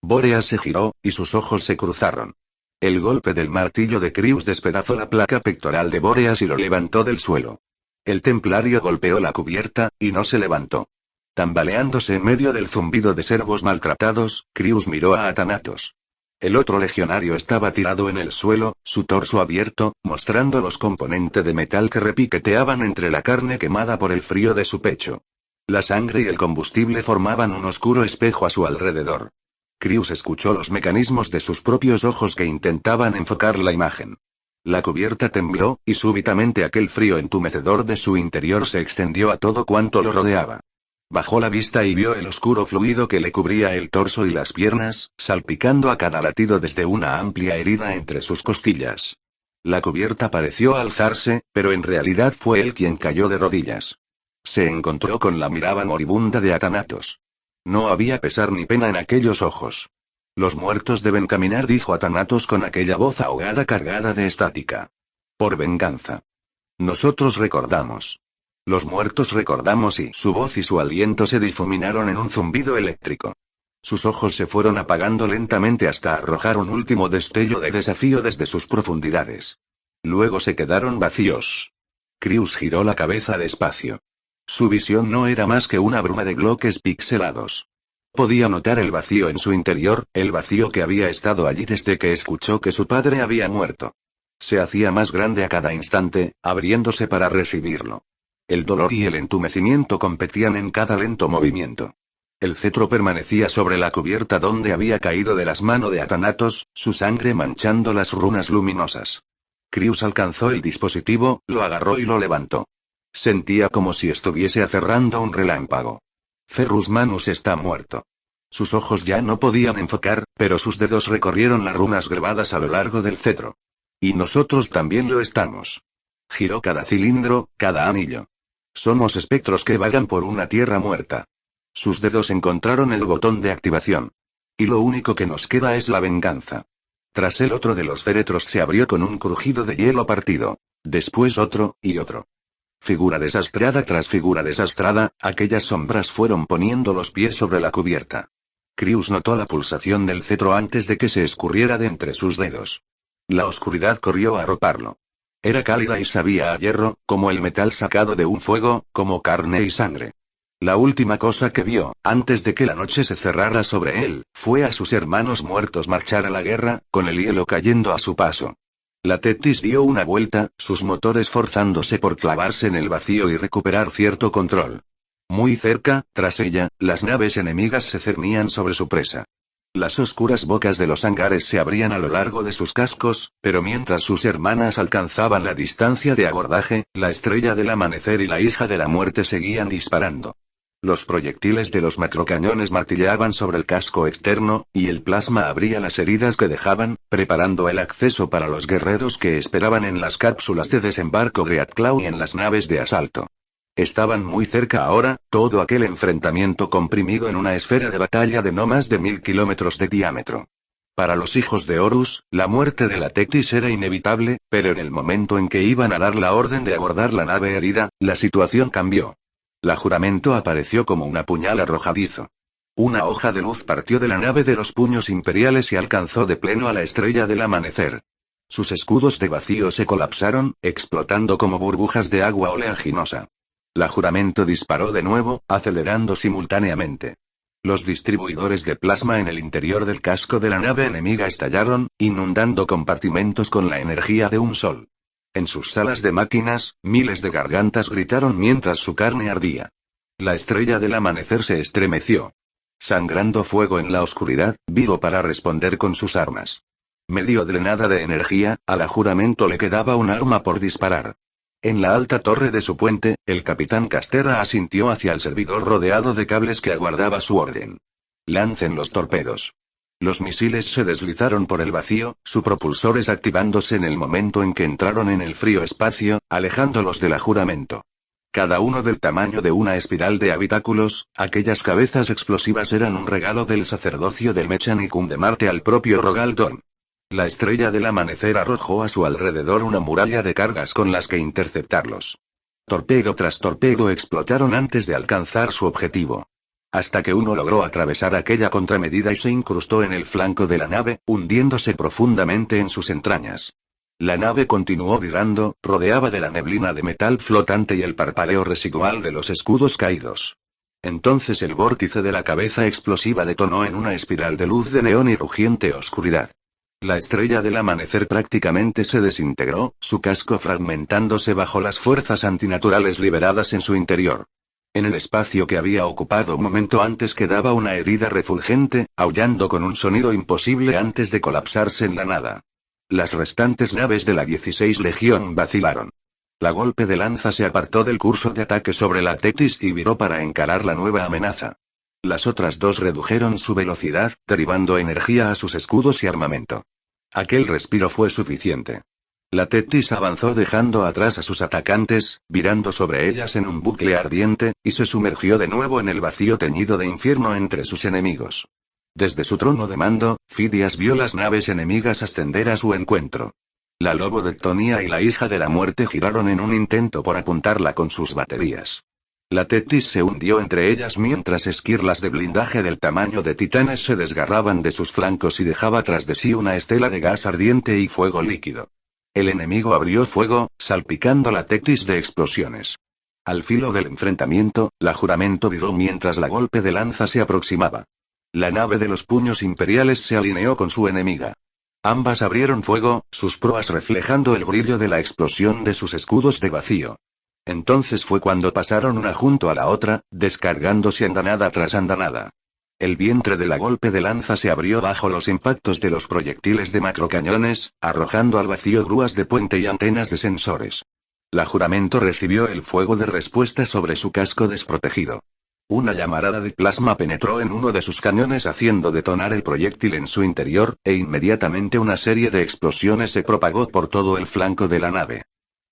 Bóreas se giró, y sus ojos se cruzaron. El golpe del martillo de Crius despedazó la placa pectoral de Bóreas y lo levantó del suelo. El templario golpeó la cubierta, y no se levantó. Tambaleándose en medio del zumbido de servos maltratados, Crius miró a Athanatos. El otro legionario estaba tirado en el suelo, su torso abierto, mostrando los componentes de metal que repiqueteaban entre la carne quemada por el frío de su pecho. La sangre y el combustible formaban un oscuro espejo a su alrededor. Crius escuchó los mecanismos de sus propios ojos que intentaban enfocar la imagen. La cubierta tembló, y súbitamente aquel frío entumecedor de su interior se extendió a todo cuanto lo rodeaba. Bajó la vista y vio el oscuro fluido que le cubría el torso y las piernas, salpicando a cada latido desde una amplia herida entre sus costillas. La cubierta pareció alzarse, pero en realidad fue él quien cayó de rodillas. Se encontró con la mirada moribunda de Athanatos. No había pesar ni pena en aquellos ojos. Los muertos deben caminar, dijo Athanatos con aquella voz ahogada cargada de estática. Por venganza. Nosotros recordamos. Los muertos recordamos, y su voz y su aliento se difuminaron en un zumbido eléctrico. Sus ojos se fueron apagando lentamente hasta arrojar un último destello de desafío desde sus profundidades. Luego se quedaron vacíos. Crius giró la cabeza despacio. Su visión no era más que una bruma de bloques pixelados. Podía notar el vacío en su interior, el vacío que había estado allí desde que escuchó que su padre había muerto. Se hacía más grande a cada instante, abriéndose para recibirlo. El dolor y el entumecimiento competían en cada lento movimiento. El cetro permanecía sobre la cubierta donde había caído de las manos de Athanatos, su sangre manchando las runas luminosas. Crius alcanzó el dispositivo, lo agarró y lo levantó. Sentía como si estuviese aferrando un relámpago. Ferrus Manus está muerto. Sus ojos ya no podían enfocar, pero sus dedos recorrieron las runas grabadas a lo largo del cetro. Y nosotros también lo estamos. Giró cada cilindro, cada anillo. Somos espectros que vagan por una tierra muerta. Sus dedos encontraron el botón de activación. Y lo único que nos queda es la venganza. Tras él otro de los féretros se abrió con un crujido de hielo partido. Después otro, y otro. Figura desastrada tras figura desastrada, aquellas sombras fueron poniendo los pies sobre la cubierta. Crius notó la pulsación del cetro antes de que se escurriera de entre sus dedos. La oscuridad corrió a arroparlo. Era cálida y sabía a hierro, como el metal sacado de un fuego, como carne y sangre. La última cosa que vio, antes de que la noche se cerrara sobre él, fue a sus hermanos muertos marchar a la guerra, con el hielo cayendo a su paso. La Tethys dio una vuelta, sus motores forzándose por clavarse en el vacío y recuperar cierto control. Muy cerca, tras ella, las naves enemigas se cernían sobre su presa. Las oscuras bocas de los hangares se abrían a lo largo de sus cascos, pero mientras sus hermanas alcanzaban la distancia de abordaje, la estrella del amanecer y la hija de la muerte seguían disparando. Los proyectiles de los macrocañones martillaban sobre el casco externo, y el plasma abría las heridas que dejaban, preparando el acceso para los guerreros que esperaban en las cápsulas de desembarco Greatclaw y en las naves de asalto. Estaban muy cerca ahora, todo aquel enfrentamiento comprimido en una esfera de batalla de no más de 1000 kilómetros de diámetro. Para los hijos de Horus, la muerte de la Tethys era inevitable, pero en el momento en que iban a dar la orden de abordar la nave herida, la situación cambió. La Juramento apareció como un puñal arrojadizo. Una hoja de luz partió de la nave de los puños imperiales y alcanzó de pleno a la estrella del amanecer. Sus escudos de vacío se colapsaron, explotando como burbujas de agua oleaginosa. La Juramento disparó de nuevo, acelerando simultáneamente. Los distribuidores de plasma en el interior del casco de la nave enemiga estallaron, inundando compartimentos con la energía de un sol. En sus salas de máquinas, miles de gargantas gritaron mientras su carne ardía. La estrella del amanecer se estremeció. Sangrando fuego en la oscuridad, vivo para responder con sus armas. Medio drenada de energía, a la Juramento le quedaba un arma por disparar. En la alta torre de su puente, el capitán Castera asintió hacia el servidor rodeado de cables que aguardaba su orden. Lancen los torpedos. Los misiles se deslizaron por el vacío, sus propulsores activándose en el momento en que entraron en el frío espacio, alejándolos de la Juramento. Cada uno del tamaño de una espiral de habitáculos, aquellas cabezas explosivas eran un regalo del sacerdocio del Mechanicum de Marte al propio Rogaldon. La estrella del amanecer arrojó a su alrededor una muralla de cargas con las que interceptarlos. Torpedo tras torpedo explotaron antes de alcanzar su objetivo. Hasta que uno logró atravesar aquella contramedida y se incrustó en el flanco de la nave, hundiéndose profundamente en sus entrañas. La nave continuó virando, rodeada de la neblina de metal flotante y el parpadeo residual de los escudos caídos. Entonces el vórtice de la cabeza explosiva detonó en una espiral de luz de neón y rugiente oscuridad. La estrella del amanecer prácticamente se desintegró, su casco fragmentándose bajo las fuerzas antinaturales liberadas en su interior. En el espacio que había ocupado un momento antes quedaba una herida refulgente, aullando con un sonido imposible antes de colapsarse en la nada. Las restantes naves de la 16 Legión vacilaron. La golpe de lanza se apartó del curso de ataque sobre la Tetis y viró para encarar la nueva amenaza. Las otras dos redujeron su velocidad, derivando energía a sus escudos y armamento. Aquel respiro fue suficiente. La Tetis avanzó dejando atrás a sus atacantes, virando sobre ellas en un bucle ardiente, y se sumergió de nuevo en el vacío teñido de infierno entre sus enemigos. Desde su trono de mando, Fidias vio las naves enemigas ascender a su encuentro. La Lobodectonía y la Hija de la Muerte giraron en un intento por apuntarla con sus baterías. La Tetis se hundió entre ellas mientras esquirlas de blindaje del tamaño de titanes se desgarraban de sus flancos y dejaba tras de sí una estela de gas ardiente y fuego líquido. El enemigo abrió fuego, salpicando la Tetis de explosiones. Al filo del enfrentamiento, la Juramento viró mientras la golpe de lanza se aproximaba. La nave de los puños imperiales se alineó con su enemiga. Ambas abrieron fuego, sus proas reflejando el brillo de la explosión de sus escudos de vacío. Entonces fue cuando pasaron una junto a la otra, descargándose andanada tras andanada. El vientre de la golpe de lanza se abrió bajo los impactos de los proyectiles de macrocañones, arrojando al vacío grúas de puente y antenas de sensores. La Juramento recibió el fuego de respuesta sobre su casco desprotegido. Una llamarada de plasma penetró en uno de sus cañones haciendo detonar el proyectil en su interior, e inmediatamente una serie de explosiones se propagó por todo el flanco de la nave.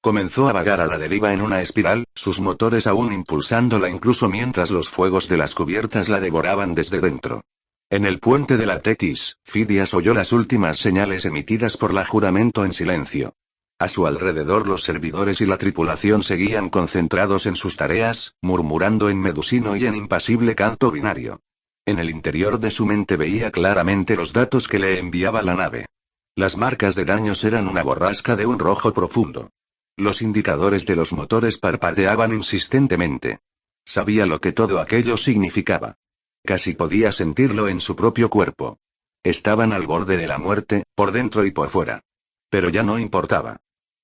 Comenzó a vagar a la deriva en una espiral, sus motores aún impulsándola incluso mientras los fuegos de las cubiertas la devoraban desde dentro. En el puente de la Tetis, Fidias oyó las últimas señales emitidas por la Juramento en silencio. A su alrededor los servidores y la tripulación seguían concentrados en sus tareas, murmurando en medusino y en impasible canto binario. En el interior de su mente veía claramente los datos que le enviaba la nave. Las marcas de daños eran una borrasca de un rojo profundo. Los indicadores de los motores parpadeaban insistentemente. Sabía lo que todo aquello significaba. Casi podía sentirlo en su propio cuerpo. Estaban al borde de la muerte, por dentro y por fuera. Pero ya no importaba.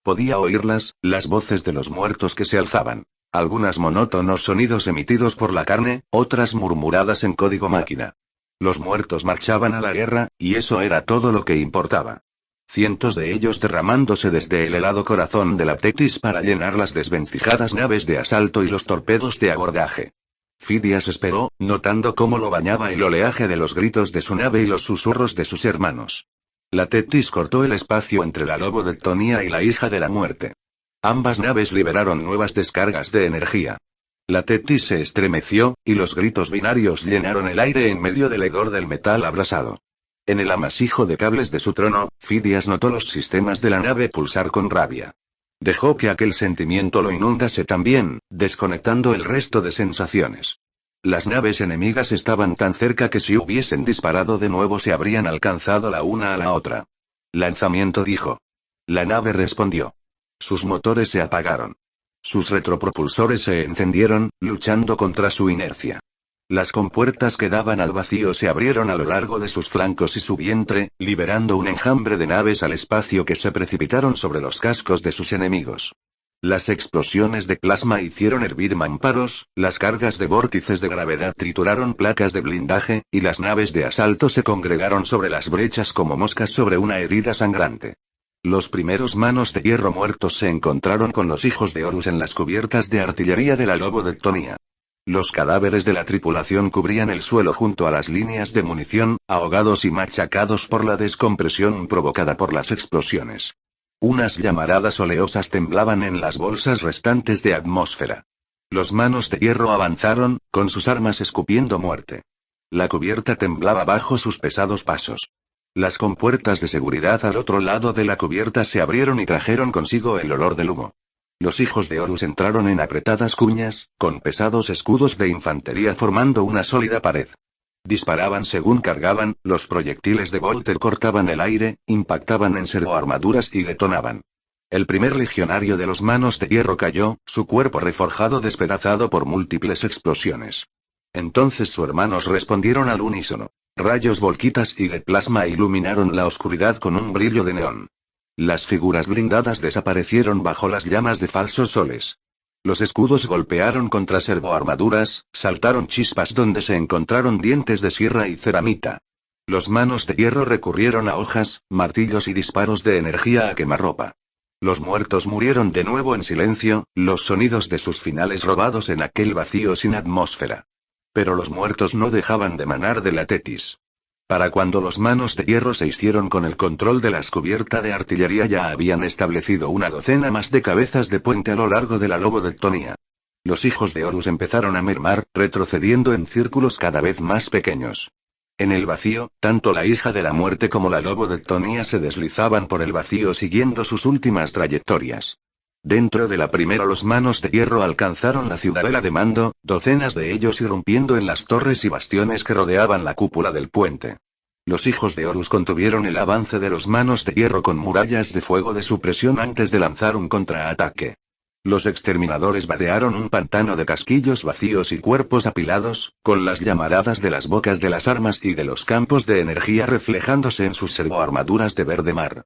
Podía oírlas, las voces de los muertos que se alzaban. Algunas monótonos sonidos emitidos por la carne, otras murmuradas en código máquina. Los muertos marchaban a la guerra, y eso era todo lo que importaba. Cientos de ellos derramándose desde el helado corazón de la Tetis para llenar las desvencijadas naves de asalto y los torpedos de abordaje. Fidias esperó, notando cómo lo bañaba el oleaje de los gritos de su nave y los susurros de sus hermanos. La Tetis cortó el espacio entre la Lobodectonía y la Hija de la Muerte. Ambas naves liberaron nuevas descargas de energía. La Tetis se estremeció, y los gritos binarios llenaron el aire en medio del hedor del metal abrasado. En el amasijo de cables de su trono, Fidias notó los sistemas de la nave pulsar con rabia. Dejó que aquel sentimiento lo inundase también, desconectando el resto de sensaciones. Las naves enemigas estaban tan cerca que si hubiesen disparado de nuevo se habrían alcanzado la una a la otra. Lanzamiento, dijo. La nave respondió. Sus motores se apagaron. Sus retropropulsores se encendieron, luchando contra su inercia. Las compuertas que daban al vacío se abrieron a lo largo de sus flancos y su vientre, liberando un enjambre de naves al espacio que se precipitaron sobre los cascos de sus enemigos. Las explosiones de plasma hicieron hervir mamparos, las cargas de vórtices de gravedad trituraron placas de blindaje, y las naves de asalto se congregaron sobre las brechas como moscas sobre una herida sangrante. Los primeros manos de hierro muertos se encontraron con los hijos de Horus en las cubiertas de artillería de la Lobodectonía. Los cadáveres de la tripulación cubrían el suelo junto a las líneas de munición, ahogados y machacados por la descompresión provocada por las explosiones. Unas llamaradas oleosas temblaban en las bolsas restantes de atmósfera. Los manos de hierro avanzaron, con sus armas escupiendo muerte. La cubierta temblaba bajo sus pesados pasos. Las compuertas de seguridad al otro lado de la cubierta se abrieron y trajeron consigo el olor del humo. Los hijos de Horus entraron en apretadas cuñas, con pesados escudos de infantería formando una sólida pared. Disparaban según cargaban, los proyectiles de Volter cortaban el aire, impactaban en servoarmaduras y detonaban. El primer legionario de los Manos de Hierro cayó, su cuerpo reforjado despedazado por múltiples explosiones. Entonces sus hermanos respondieron al unísono. Rayos volquitas y de plasma iluminaron la oscuridad con un brillo de neón. Las figuras blindadas desaparecieron bajo las llamas de falsos soles. Los escudos golpearon contra servoarmaduras, saltaron chispas donde se encontraron dientes de sierra y ceramita. Los Manos de Hierro recurrieron a hojas, martillos y disparos de energía a quemarropa. Los muertos murieron de nuevo en silencio, los sonidos de sus finales robados en aquel vacío sin atmósfera. Pero los muertos no dejaban de emanar de la Tetis. Para cuando los Manos de Hierro se hicieron con el control de las cubiertas de artillería ya habían establecido una docena más de cabezas de puente a lo largo de la Lobodectonía. Los hijos de Horus empezaron a mermar, retrocediendo en círculos cada vez más pequeños. En el vacío, tanto la hija de la muerte como la Lobodectonía se deslizaban por el vacío siguiendo sus últimas trayectorias. Dentro de la primera los Manos de Hierro alcanzaron la ciudadela de Mando, docenas de ellos irrumpiendo en las torres y bastiones que rodeaban la cúpula del puente. Los hijos de Horus contuvieron el avance de los Manos de Hierro con murallas de fuego de supresión antes de lanzar un contraataque. Los exterminadores vadearon un pantano de casquillos vacíos y cuerpos apilados, con las llamaradas de las bocas de las armas y de los campos de energía reflejándose en sus servoarmaduras de verde mar.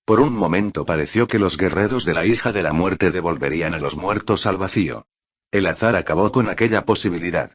Por un momento pareció que los guerreros de la hija de la muerte devolverían a los muertos al vacío. El azar acabó con aquella posibilidad.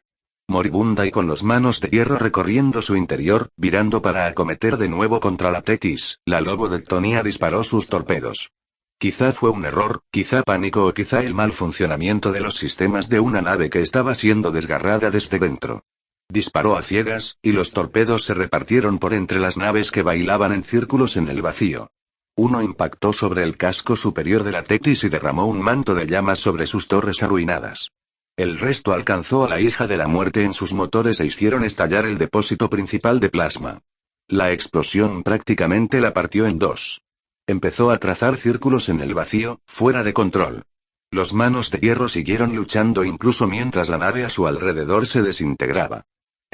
Moribunda y con los Manos de Hierro recorriendo su interior, virando para acometer de nuevo contra la Tetis, la Lobodectonía disparó sus torpedos. Quizá fue un error, quizá pánico o quizá el mal funcionamiento de los sistemas de una nave que estaba siendo desgarrada desde dentro. Disparó a ciegas, y los torpedos se repartieron por entre las naves que bailaban en círculos en el vacío. Uno impactó sobre el casco superior de la Tetis y derramó un manto de llamas sobre sus torres arruinadas. El resto alcanzó a la hija de la muerte en sus motores e hicieron estallar el depósito principal de plasma. La explosión prácticamente la partió en dos. Empezó a trazar círculos en el vacío, fuera de control. Los Manos de Hierro siguieron luchando incluso mientras la nave a su alrededor se desintegraba.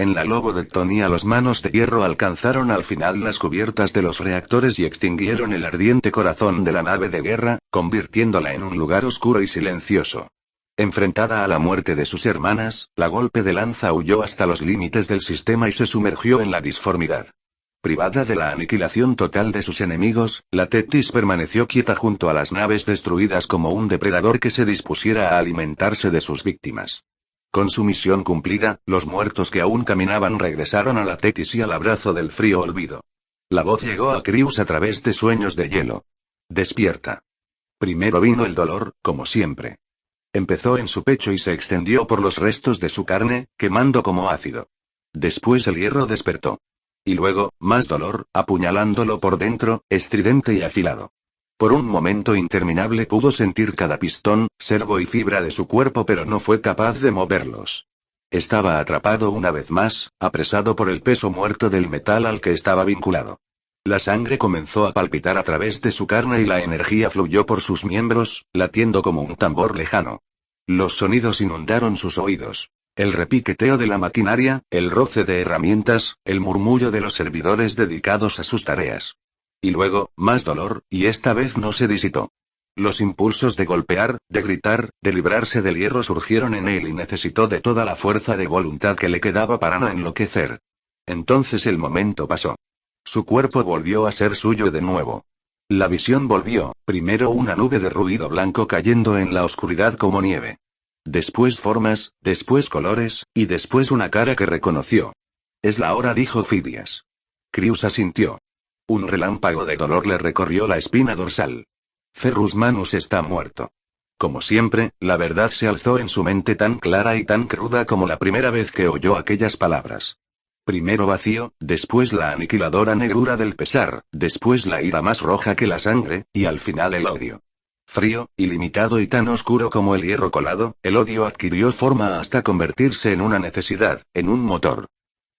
En la Lobodectonía los Manos de Hierro alcanzaron al final las cubiertas de los reactores y extinguieron el ardiente corazón de la nave de guerra, convirtiéndola en un lugar oscuro y silencioso. Enfrentada a la muerte de sus hermanas, la golpe de lanza huyó hasta los límites del sistema y se sumergió en la disformidad. Privada de la aniquilación total de sus enemigos, la Tetis permaneció quieta junto a las naves destruidas como un depredador que se dispusiera a alimentarse de sus víctimas. Con su misión cumplida, los muertos que aún caminaban regresaron a la Tetis y al abrazo del frío olvido. La voz llegó a Krius a través de sueños de hielo. Despierta. Primero vino el dolor, como siempre. Empezó en su pecho y se extendió por los restos de su carne, quemando como ácido. Después el hierro despertó. Y luego, más dolor, apuñalándolo por dentro, estridente y afilado. Por un momento interminable pudo sentir cada pistón, servo y fibra de su cuerpo, pero no fue capaz de moverlos. Estaba atrapado una vez más, apresado por el peso muerto del metal al que estaba vinculado. La sangre comenzó a palpitar a través de su carne y la energía fluyó por sus miembros, latiendo como un tambor lejano. Los sonidos inundaron sus oídos. El repiqueteo de la maquinaria, el roce de herramientas, el murmullo de los servidores dedicados a sus tareas. Y luego, más dolor, y esta vez no se disipó. Los impulsos de golpear, de gritar, de librarse del hierro surgieron en él y necesitó de toda la fuerza de voluntad que le quedaba para no enloquecer. Entonces el momento pasó. Su cuerpo volvió a ser suyo de nuevo. La visión volvió, primero una nube de ruido blanco cayendo en la oscuridad como nieve. Después formas, después colores, y después una cara que reconoció. Es la hora, dijo Fidias. Krius asintió. Un relámpago de dolor le recorrió la espina dorsal. Ferrus Manus está muerto. Como siempre, la verdad se alzó en su mente tan clara y tan cruda como la primera vez que oyó aquellas palabras. Primero vacío, después la aniquiladora negrura del pesar, después la ira más roja que la sangre, y al final el odio. Frío, ilimitado y tan oscuro como el hierro colado, el odio adquirió forma hasta convertirse en una necesidad, en un motor.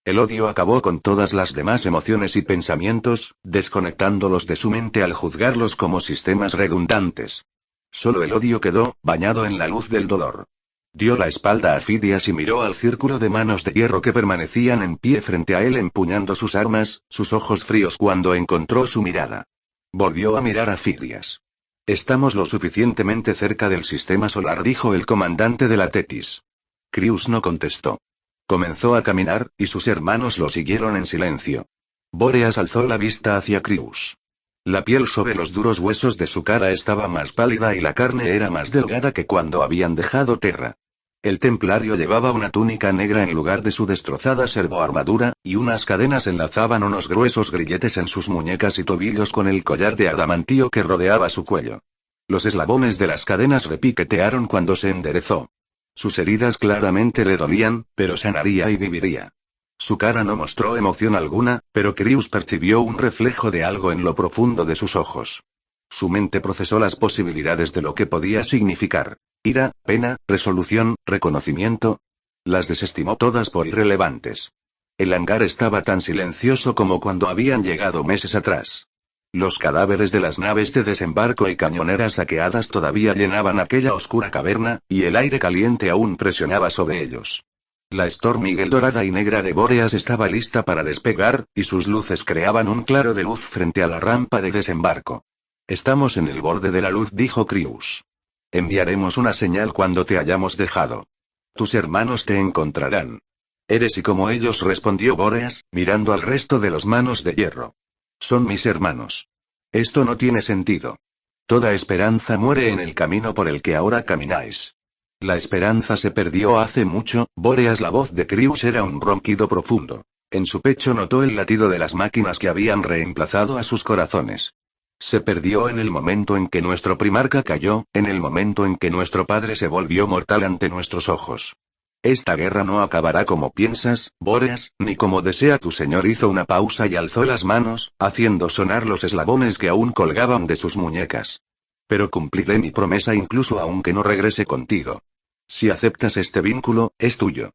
El odio acabó con todas las demás emociones y pensamientos, desconectándolos de su mente al juzgarlos como sistemas redundantes. Solo el odio quedó, bañado en la luz del dolor. Dio la espalda a Fidias y miró al círculo de manos de hierro que permanecían en pie frente a él empuñando sus armas, sus ojos fríos cuando encontró su mirada. Volvió a mirar a Fidias. Estamos lo suficientemente cerca del sistema solar, dijo el comandante de la Tetis. Krius no contestó. Comenzó a caminar, y sus hermanos lo siguieron en silencio. Bóreas alzó la vista hacia Krius. La piel sobre los duros huesos de su cara estaba más pálida y la carne era más delgada que cuando habían dejado Terra. El templario llevaba una túnica negra en lugar de su destrozada servoarmadura, y unas cadenas enlazaban unos gruesos grilletes en sus muñecas y tobillos con el collar de adamantío que rodeaba su cuello. Los eslabones de las cadenas repiquetearon cuando se enderezó. Sus heridas claramente le dolían, pero sanaría y viviría. Su cara no mostró emoción alguna, pero Krius percibió un reflejo de algo en lo profundo de sus ojos. Su mente procesó las posibilidades de lo que podía significar. Ira, pena, resolución, reconocimiento. Las desestimó todas por irrelevantes. El hangar estaba tan silencioso como cuando habían llegado meses atrás. Los cadáveres de las naves de desembarco y cañoneras saqueadas todavía llenaban aquella oscura caverna, y el aire caliente aún presionaba sobre ellos. La Storm Eagle dorada y negra de Bóreas estaba lista para despegar, y sus luces creaban un claro de luz frente a la rampa de desembarco. Estamos en el borde de la luz, dijo Krius. Enviaremos una señal cuando te hayamos dejado. Tus hermanos te encontrarán. Eres y como ellos, respondió Bóreas, mirando al resto de los manos de hierro. Son mis hermanos. Esto no tiene sentido. Toda esperanza muere en el camino por el que ahora camináis. La esperanza se perdió hace mucho, Bóreas. La voz de Krius era un ronquido profundo. En su pecho notó el latido de las máquinas que habían reemplazado a sus corazones. Se perdió en el momento en que nuestro primarca cayó, en el momento en que nuestro padre se volvió mortal ante nuestros ojos. Esta guerra no acabará como piensas, Bóreas, ni como desea tu señor. Hizo una pausa y alzó las manos, haciendo sonar los eslabones que aún colgaban de sus muñecas. Pero cumpliré mi promesa incluso aunque no regrese contigo. Si aceptas este vínculo, es tuyo.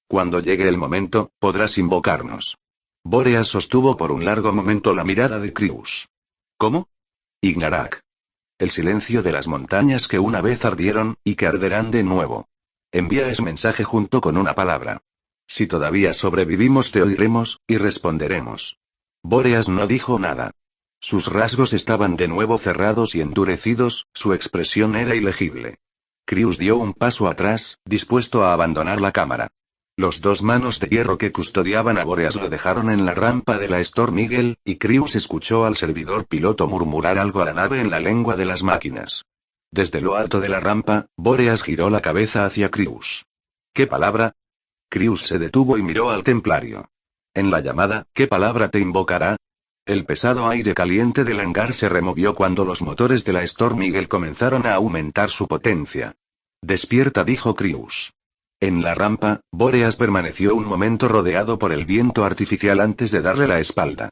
Cuando llegue el momento, podrás invocarnos. Bóreas sostuvo por un largo momento la mirada de Krius. ¿Cómo? Ignarak. El silencio de las montañas que una vez ardieron, y que arderán de nuevo. Envía ese mensaje junto con una palabra. Si todavía sobrevivimos te oiremos, y responderemos. Bóreas no dijo nada. Sus rasgos estaban de nuevo cerrados y endurecidos, su expresión era ilegible. Krius dio un paso atrás, dispuesto a abandonar la cámara. Los dos manos de hierro que custodiaban a Bóreas lo dejaron en la rampa de la Storm Eagle, y Krius escuchó al servidor piloto murmurar algo a la nave en la lengua de las máquinas. Desde lo alto de la rampa, Bóreas giró la cabeza hacia Krius. ¿Qué palabra? Krius se detuvo y miró al templario. En la llamada, ¿qué palabra te invocará? El pesado aire caliente del hangar se removió cuando los motores de la Storm Eagle comenzaron a aumentar su potencia. Despierta, dijo Krius. En la rampa, Bóreas permaneció un momento rodeado por el viento artificial antes de darle la espalda.